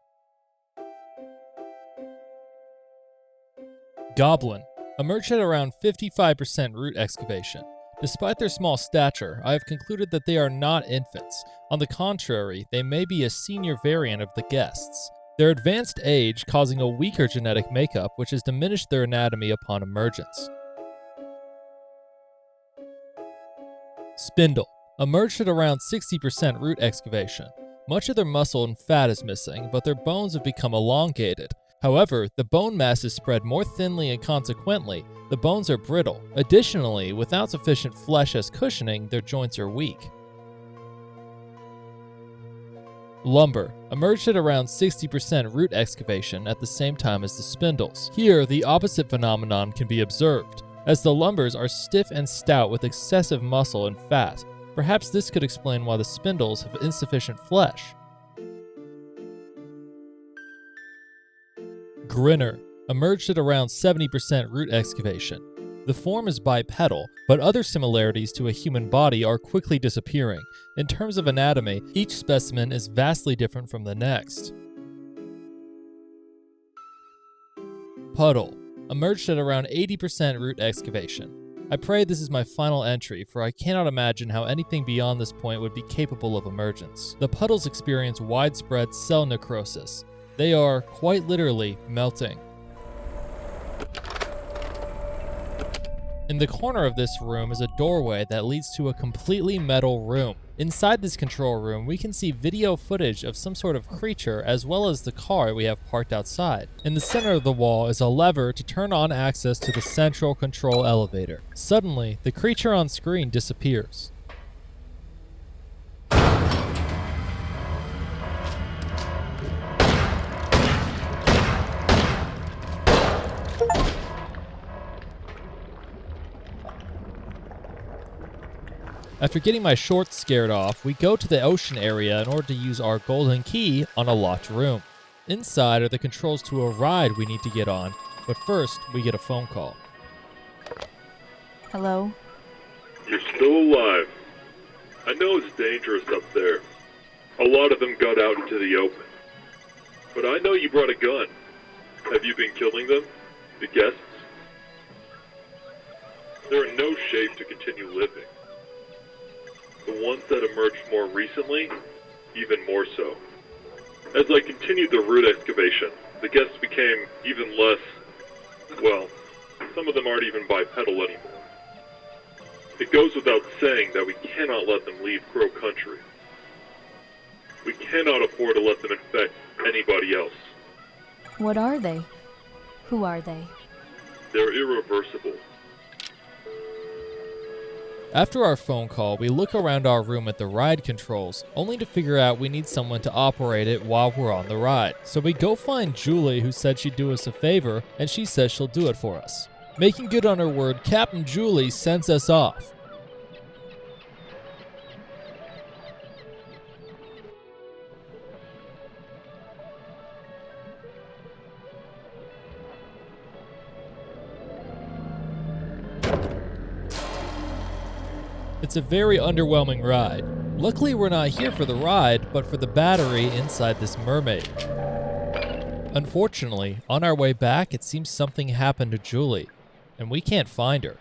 Goblin. Emerged at around 55% root excavation. Despite their small stature, I have concluded that they are not infants. On the contrary, they may be a senior variant of the guests. Their advanced age causing a weaker genetic makeup which has diminished their anatomy upon emergence. Spindle. Emerged at around 60% root excavation. Much of their muscle and fat is missing, but their bones have become elongated. However, the bone mass is spread more thinly and consequently, the bones are brittle. Additionally, without sufficient flesh as cushioning, their joints are weak. Lumber. Emerged at around 60% root excavation at the same time as the spindles. Here, the opposite phenomenon can be observed, as the lumbers are stiff and stout with excessive muscle and fat. Perhaps this could explain why the spindles have insufficient flesh. Grinner. Emerged at around 70% root excavation. The form is bipedal, but other similarities to a human body are quickly disappearing. In terms of anatomy, each specimen is vastly different from the next. Puddle. Emerged at around 80% root excavation. I pray this is my final entry, for I cannot imagine how anything beyond this point would be capable of emergence. The puddles experience widespread cell necrosis. They are, quite literally, melting. In the corner of this room is a doorway that leads to a completely metal room. Inside this control room, we can see video footage of some sort of creature as well as the car we have parked outside. In the center of the wall is a lever to turn on access to the central control elevator. Suddenly, the creature on screen disappears. After getting my shorts scared off, we go to the ocean area in order to use our golden key on a locked room. Inside are the controls to a ride we need to get on, but first we get a phone call. Hello? You're still alive. I know it's dangerous up there. A lot of them got out into the open. But I know you brought a gun. Have you been killing them? The guests? They're in no shape to continue living. The ones that emerged more recently, even more so. As I continued the root excavation, the guests became even less, well, some of them aren't even bipedal anymore. It goes without saying that we cannot let them leave Crow Country. We cannot afford to let them infect anybody else. What are they? Who are they? They're irreversible. After our phone call, we look around our room at the ride controls, only to figure out we need someone to operate it while we're on the ride. So we go find Julie, who said she'd do us a favor, and she says she'll do it for us. Making good on her word, Captain Julie sends us off. It's a very underwhelming ride. Luckily, we're not here for the ride, but for the battery inside this mermaid. Unfortunately, on our way back, it seems something happened to Julie, and we can't find her.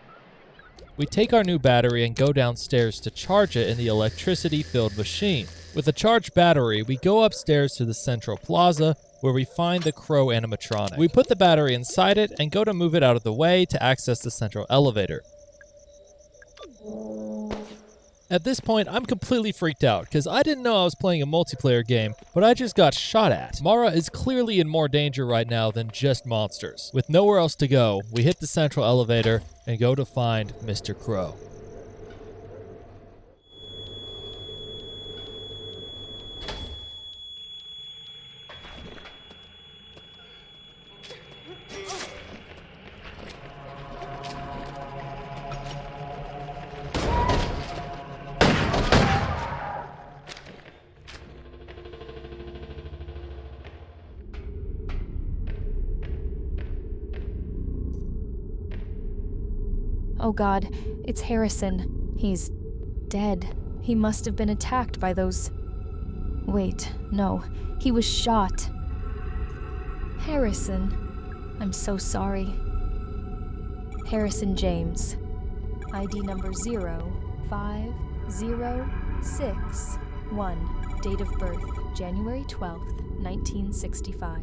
We take our new battery and go downstairs to charge it in the electricity-filled machine. With a charged battery, we go upstairs to the central plaza, where we find the Crow animatronic. We put the battery inside it and go to move it out of the way to access the central elevator. At this point, I'm completely freaked out, because I didn't know I was playing a multiplayer game, but I just got shot at. Mara is clearly in more danger right now than just monsters. With nowhere else to go, we hit the central elevator and go to find Mr. Crow. Oh God, it's Harrison. He's dead. He must have been attacked by those... Wait, no. He was shot. Harrison, I'm so sorry. Harrison James. ID number 05061. Date of birth, January 12th, 1965.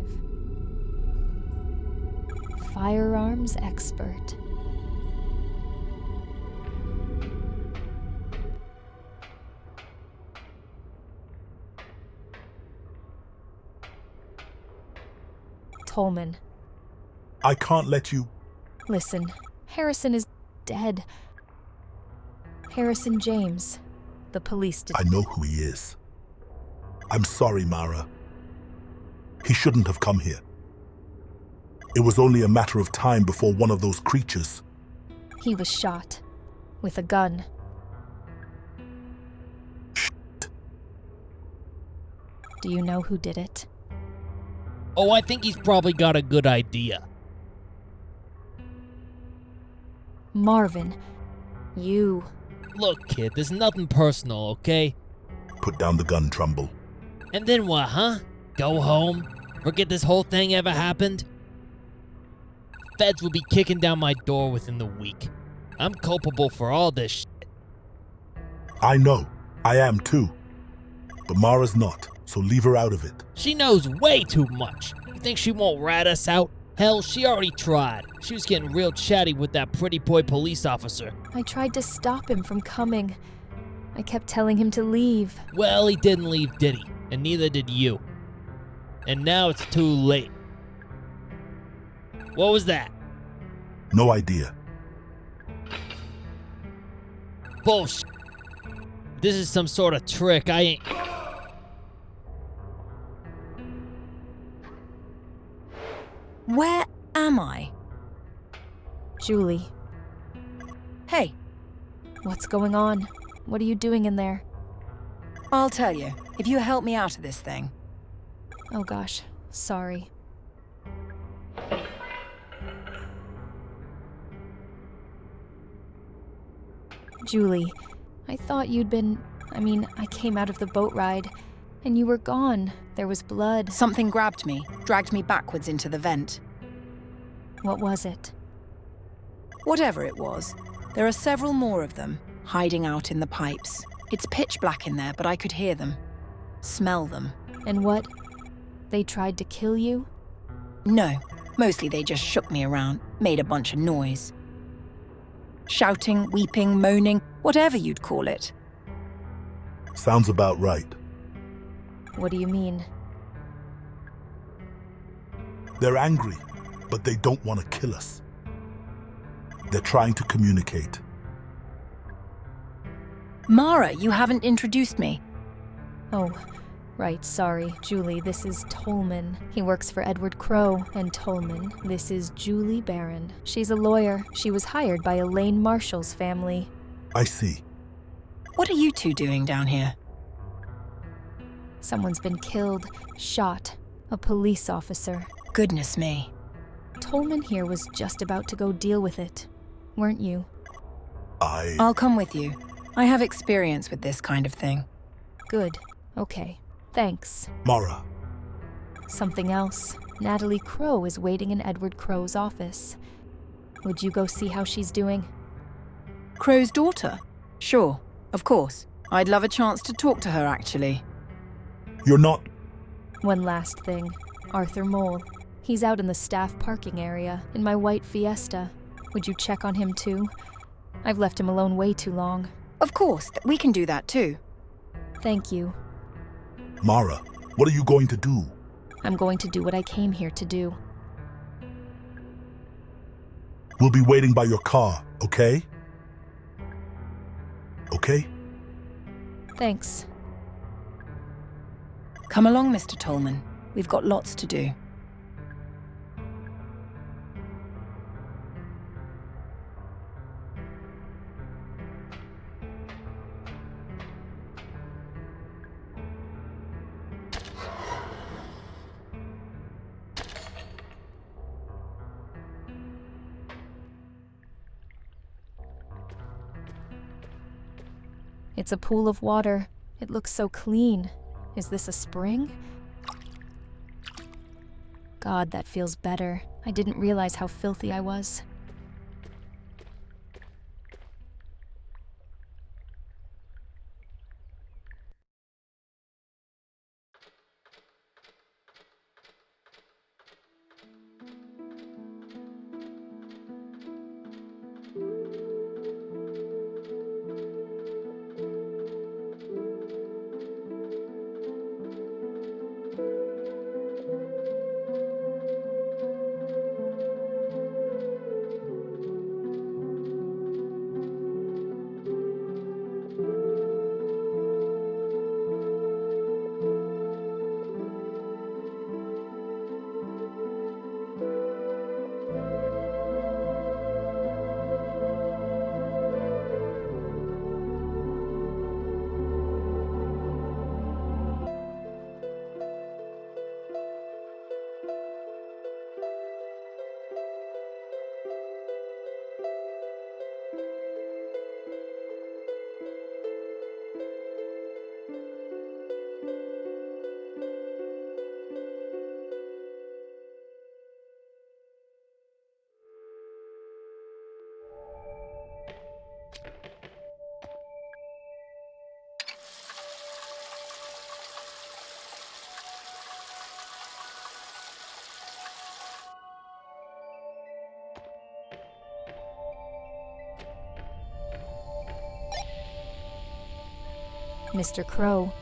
Firearms expert. Tolman. I can't let you. Listen, Harrison is dead. Harrison James. The police did. I know who he is. I'm sorry, Mara. He shouldn't have come here. It was only a matter of time before one of those creatures. He was shot. With a gun. Shit. Do you know who did it? Oh, I think he's probably got a good idea. Marvin. You. Look, kid, there's nothing personal, okay? Put down the gun, Trumbull. And then what, huh? Go home? Forget this whole thing ever happened? Feds will be kicking down my door within the week. I'm culpable for all this shit. I know. I am too. But Mara's not, so leave her out of it. She knows way too much. You think she won't rat us out? Hell, she already tried. She was getting real chatty with that pretty boy police officer. I tried to stop him from coming. I kept telling him to leave. Well, he didn't leave, did he? And neither did you. And now it's too late. What was that? No idea. Bullshit. This is some sort of trick. I ain't... Where am I? Julie. Hey, What's going on? What are you doing in there? I'll tell you, if you help me out of this thing. Oh gosh, sorry. Julie, I thought you'd been... I came out of the boat ride, and you were gone. There was blood. Something grabbed me, dragged me backwards into the vent. What was it? Whatever it was, there are several more of them, hiding out in the pipes. It's pitch black in there, but I could hear them. Smell them. And what? They tried to kill you? No, mostly they just shook me around, made a bunch of noise. Shouting, weeping, moaning, whatever you'd call it. Sounds about right. What do you mean? They're angry, but they don't want to kill us. They're trying to communicate. Mara, you haven't introduced me. Oh, right, sorry. Julie, this is Tolman. He works for Edward Crowe. And Tolman, this is Julie Barron. She's a lawyer. She was hired by Elaine Marshall's family. I see. What are you two doing down here? Someone's been killed, shot. A police officer. Goodness me. Tolman here was just about to go deal with it, weren't you? I'll come with you. I have experience with this kind of thing. Good. Okay. Thanks. Mara. Something else. Natalie Crowe is waiting in Edward Crowe's office. Would you go see how she's doing? Crowe's daughter? Sure, of course. I'd love a chance to talk to her, actually. You're not... One last thing. Arthur Mole. He's out in the staff parking area, in my white Fiesta. Would you check on him too? I've left him alone way too long. Of course, we can do that too. Thank you. Mara, what are you going to do? I'm going to do what I came here to do. We'll be waiting by your car, okay? Okay? Thanks. Come along, Mr. Tolman. We've got lots to do. It's a pool of water. It looks so clean. Is this a spring? God, that feels better. I didn't realize how filthy I was. Mr. Crow,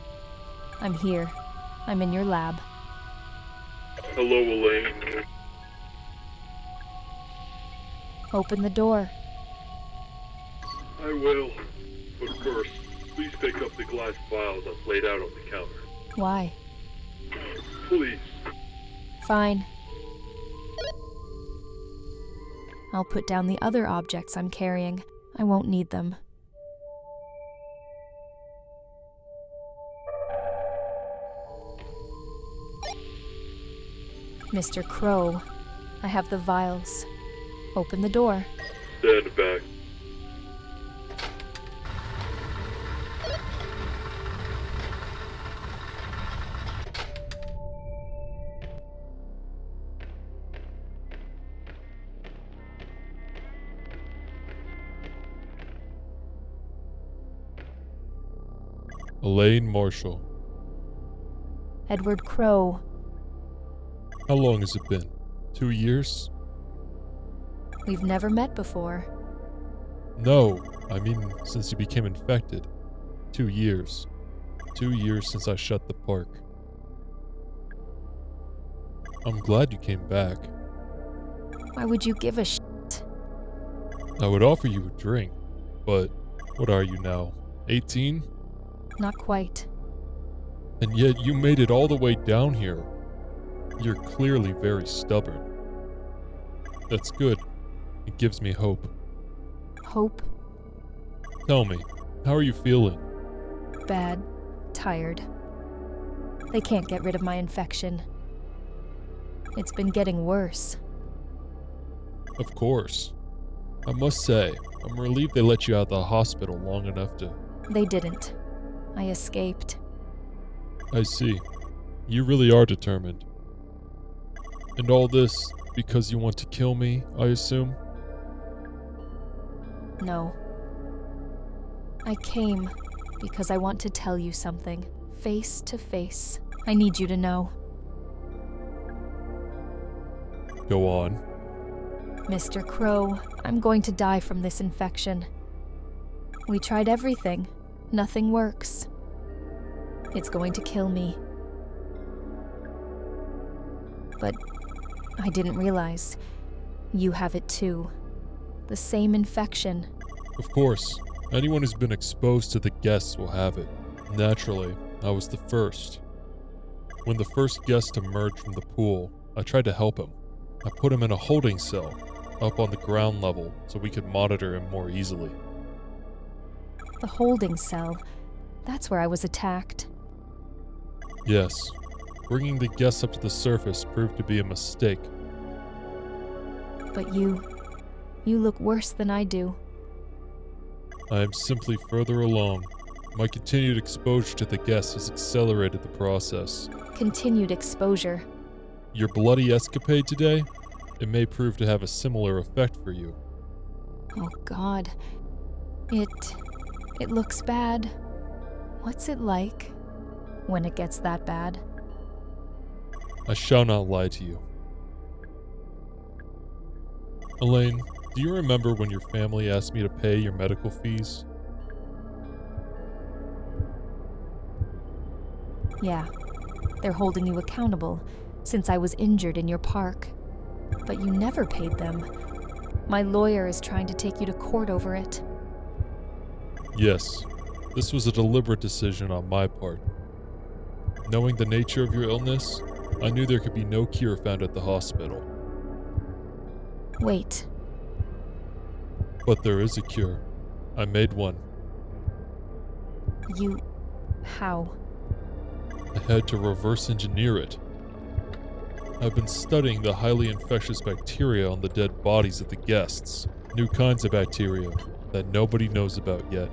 I'm here. I'm in your lab. Hello, Elaine. Open the door. I will. But first, please pick up the glass vials I've laid out on the counter. Why? Please. Fine. I'll put down the other objects I'm carrying. I won't need them. Mr. Crow, I have the vials. Open the door. Stand back. Elaine Marshall. Edward Crow. How long has it been? 2 years? We've never met before. No, I mean since you became infected. 2 years. 2 years since I shut the park. I'm glad you came back. Why would you give a shit? I would offer you a drink, but what are you now? 18? Not quite. And yet you made it all the way down here. You're clearly very stubborn. That's good. It gives me hope. Hope? Tell me, how are you feeling? Bad. Tired. They can't get rid of my infection. It's been getting worse. Of course. I must say, I'm relieved they let you out of the hospital long enough to... They didn't. I escaped. I see. You really are determined. And all this because you want to kill me, I assume? No. I came because I want to tell you something, face to face. I need you to know. Go on. Mr. Crow, I'm going to die from this infection. We tried everything. Nothing works. It's going to kill me. But I didn't realize you have it too. The same infection. Of course, anyone who's been exposed to the guests will have it. Naturally, I was the first. When the first guest emerged from the pool, I tried to help him. I put him in a holding cell, up on the ground level, so we could monitor him more easily. The holding cell. That's where I was attacked. Yes, bringing the guests up to the surface proved to be a mistake. But you look worse than I do. I am simply further along. My continued exposure to the guests has accelerated the process. Continued exposure. Your bloody escapade today? It may prove to have a similar effect for you. Oh God. It looks bad. What's it like when it gets that bad? I shall not lie to you. Elaine, do you remember when your family asked me to pay your medical fees? Yeah. They're holding you accountable since I was injured in your park. But you never paid them. My lawyer is trying to take you to court over it. Yes, this was a deliberate decision on my part. Knowing the nature of your illness, I knew there could be no cure found at the hospital. Wait. But there is a cure. I made one. How? I had to reverse engineer it. I've been studying the highly infectious bacteria on the dead bodies of the guests. New kinds of bacteria that nobody knows about yet.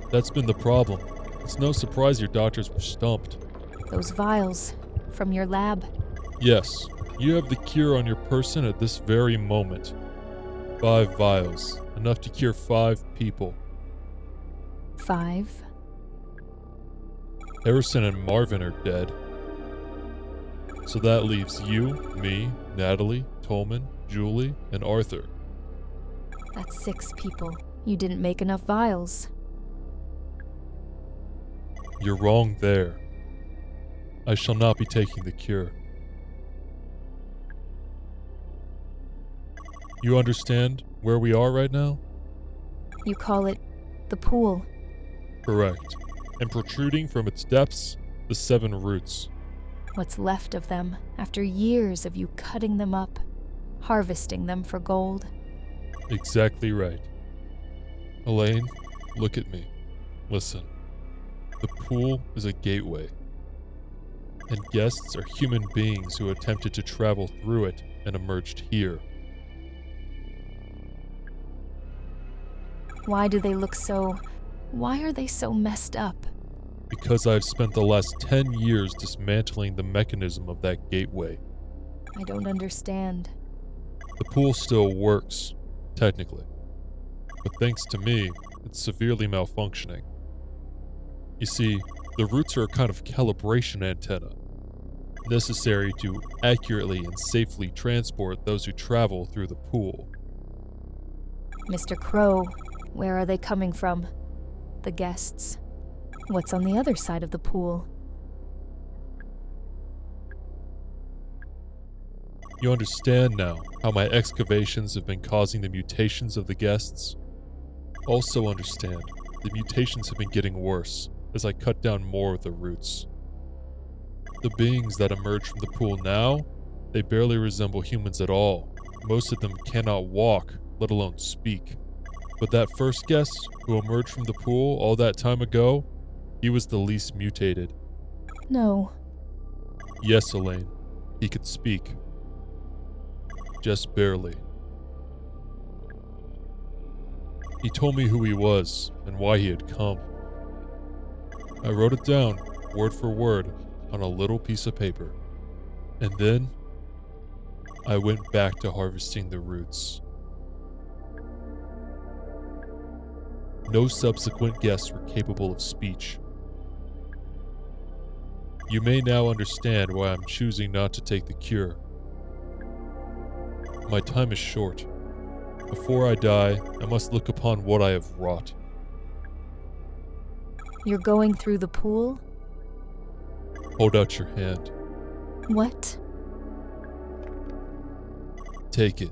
That's been the problem. It's no surprise your doctors were stumped. Those vials from your lab. Yes, you have the cure on your person at this very moment. 5 vials, enough to cure 5 people. 5? Harrison and Marvin are dead. So that leaves you, me, Natalie, Tolman, Julie, and Arthur. That's 6 people. You didn't make enough vials. You're wrong there. I shall not be taking the cure. You understand where we are right now? You call it the pool. Correct. And protruding from its depths, the 7 roots. What's left of them after years of you cutting them up, harvesting them for gold. Exactly right. Elaine, look at me. Listen. The pool is a gateway. And guests are human beings who attempted to travel through it and emerged here. Why do they look so... Why are they so messed up? Because I've spent the last 10 years dismantling the mechanism of that gateway. I don't understand. The pool still works, technically. But thanks to me, it's severely malfunctioning. You see, the roots are a kind of calibration antenna, necessary to accurately and safely transport those who travel through the pool. Mr. Crow, where are they coming from? The guests. What's on the other side of the pool? You understand now how my excavations have been causing the mutations of the guests? Also understand, the mutations have been getting worse as I cut down more of the roots. The beings that emerge from the pool now, they barely resemble humans at all. Most of them cannot walk, let alone speak. But that first guest who emerged from the pool all that time ago, he was the least mutated. No. Yes, Elaine, he could speak. Just barely. He told me who he was and why he had come. I wrote it down, word for word, on a little piece of paper. And then, I went back to harvesting the roots. No subsequent guests were capable of speech. You may now understand why I'm choosing not to take the cure. My time is short. Before I die, I must look upon what I have wrought. You're going through the pool? Hold out your hand. What? Take it.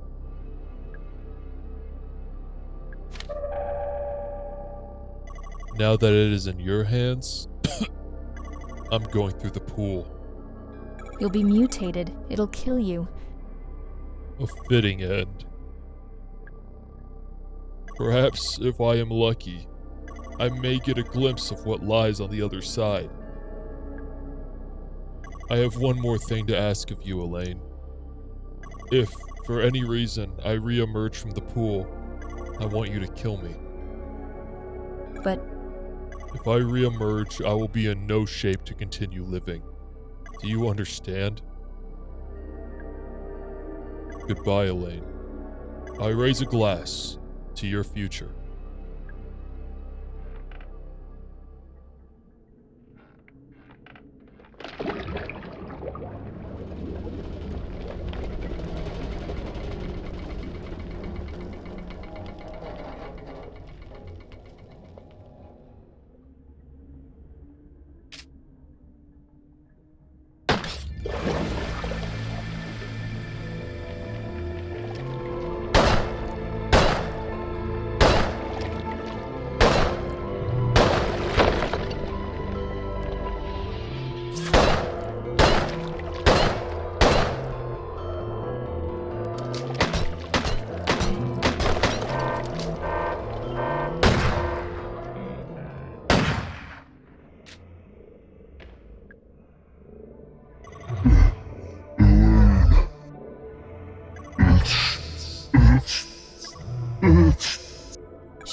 Now that it is in your hands, I'm going through the pool. You'll be mutated. It'll kill you. A fitting end. Perhaps, if I am lucky, I may get a glimpse of what lies on the other side. I have one more thing to ask of you, Elaine. If, for any reason, I re-emerge from the pool, I want you to kill me. But If I re-emerge, I will be in no shape to continue living. Do you understand? Goodbye, Elaine. I raise a glass to your future.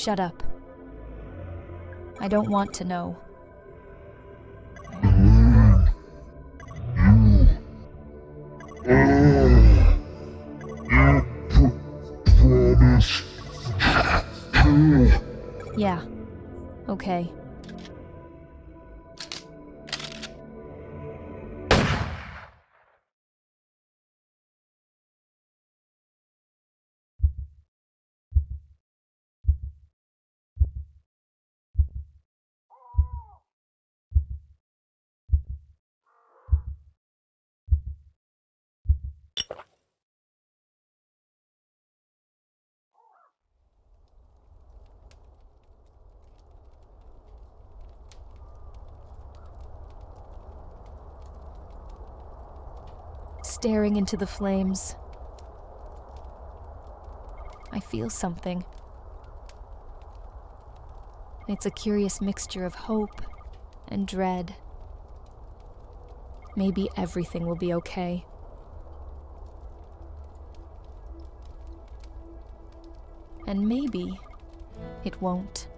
shut up. I don't want to know. Yeah. Okay. staring into the flames. I feel something. It's a curious mixture of hope and dread. Maybe everything will be okay. And maybe it won't.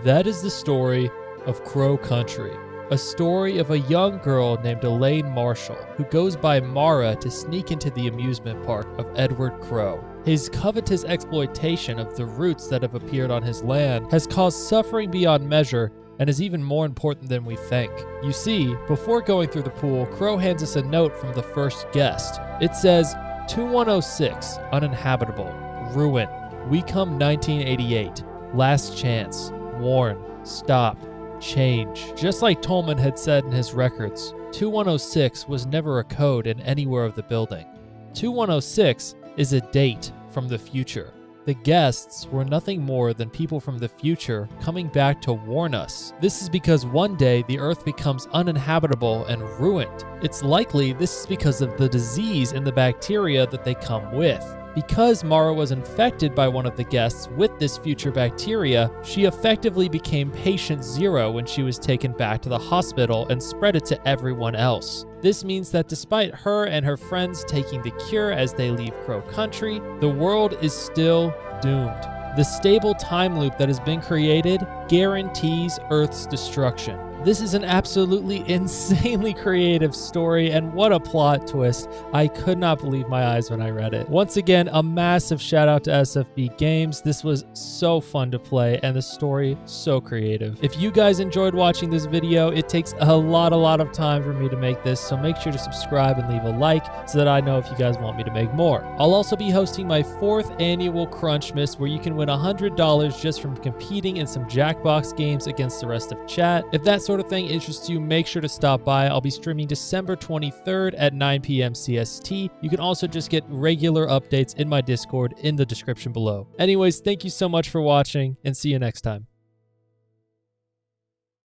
That is the story of Crow Country, a story of a young girl named Elaine Marshall who goes by Mara to sneak into the amusement park of Edward Crow. His covetous exploitation of the roots that have appeared on his land has caused suffering beyond measure and is even more important than we think. You see, before going through the pool, Crow hands us a note from the first guest. It says, 2106, uninhabitable, ruin, we come 1988, last chance, warn, stop, change. Just like Tolman had said in his records, 2106 was never a code in anywhere of the building. 2106 is a date from the future. The guests were nothing more than people from the future coming back to warn us. This is because one day the Earth becomes uninhabitable and ruined. It's likely this is because of the disease and the bacteria that they come with. Because Mara was infected by one of the guests with this future bacteria, she effectively became patient zero when she was taken back to the hospital and spread it to everyone else. This means that despite her and her friends taking the cure as they leave Crow Country, the world is still doomed. The stable time loop that has been created guarantees Earth's destruction. This is an absolutely insanely creative story, and what a plot twist. I could not believe my eyes when I read it. Once again, a massive shout out to SFB Games. This was so fun to play, and the story so creative. If you guys enjoyed watching this video, it takes a lot of time for me to make this, so make sure to subscribe and leave a like so that I know if you guys want me to make more. I'll also be hosting my 4th annual Crunch Miss, where you can win $100 just from competing in some Jackbox games against the rest of chat. If that sort of thing interests you, make sure to stop by. I'll be streaming December 23rd at 9 p.m. CST. You can also just get regular updates in my Discord in the description below. Anyways, thank you so much for watching, and see you next time.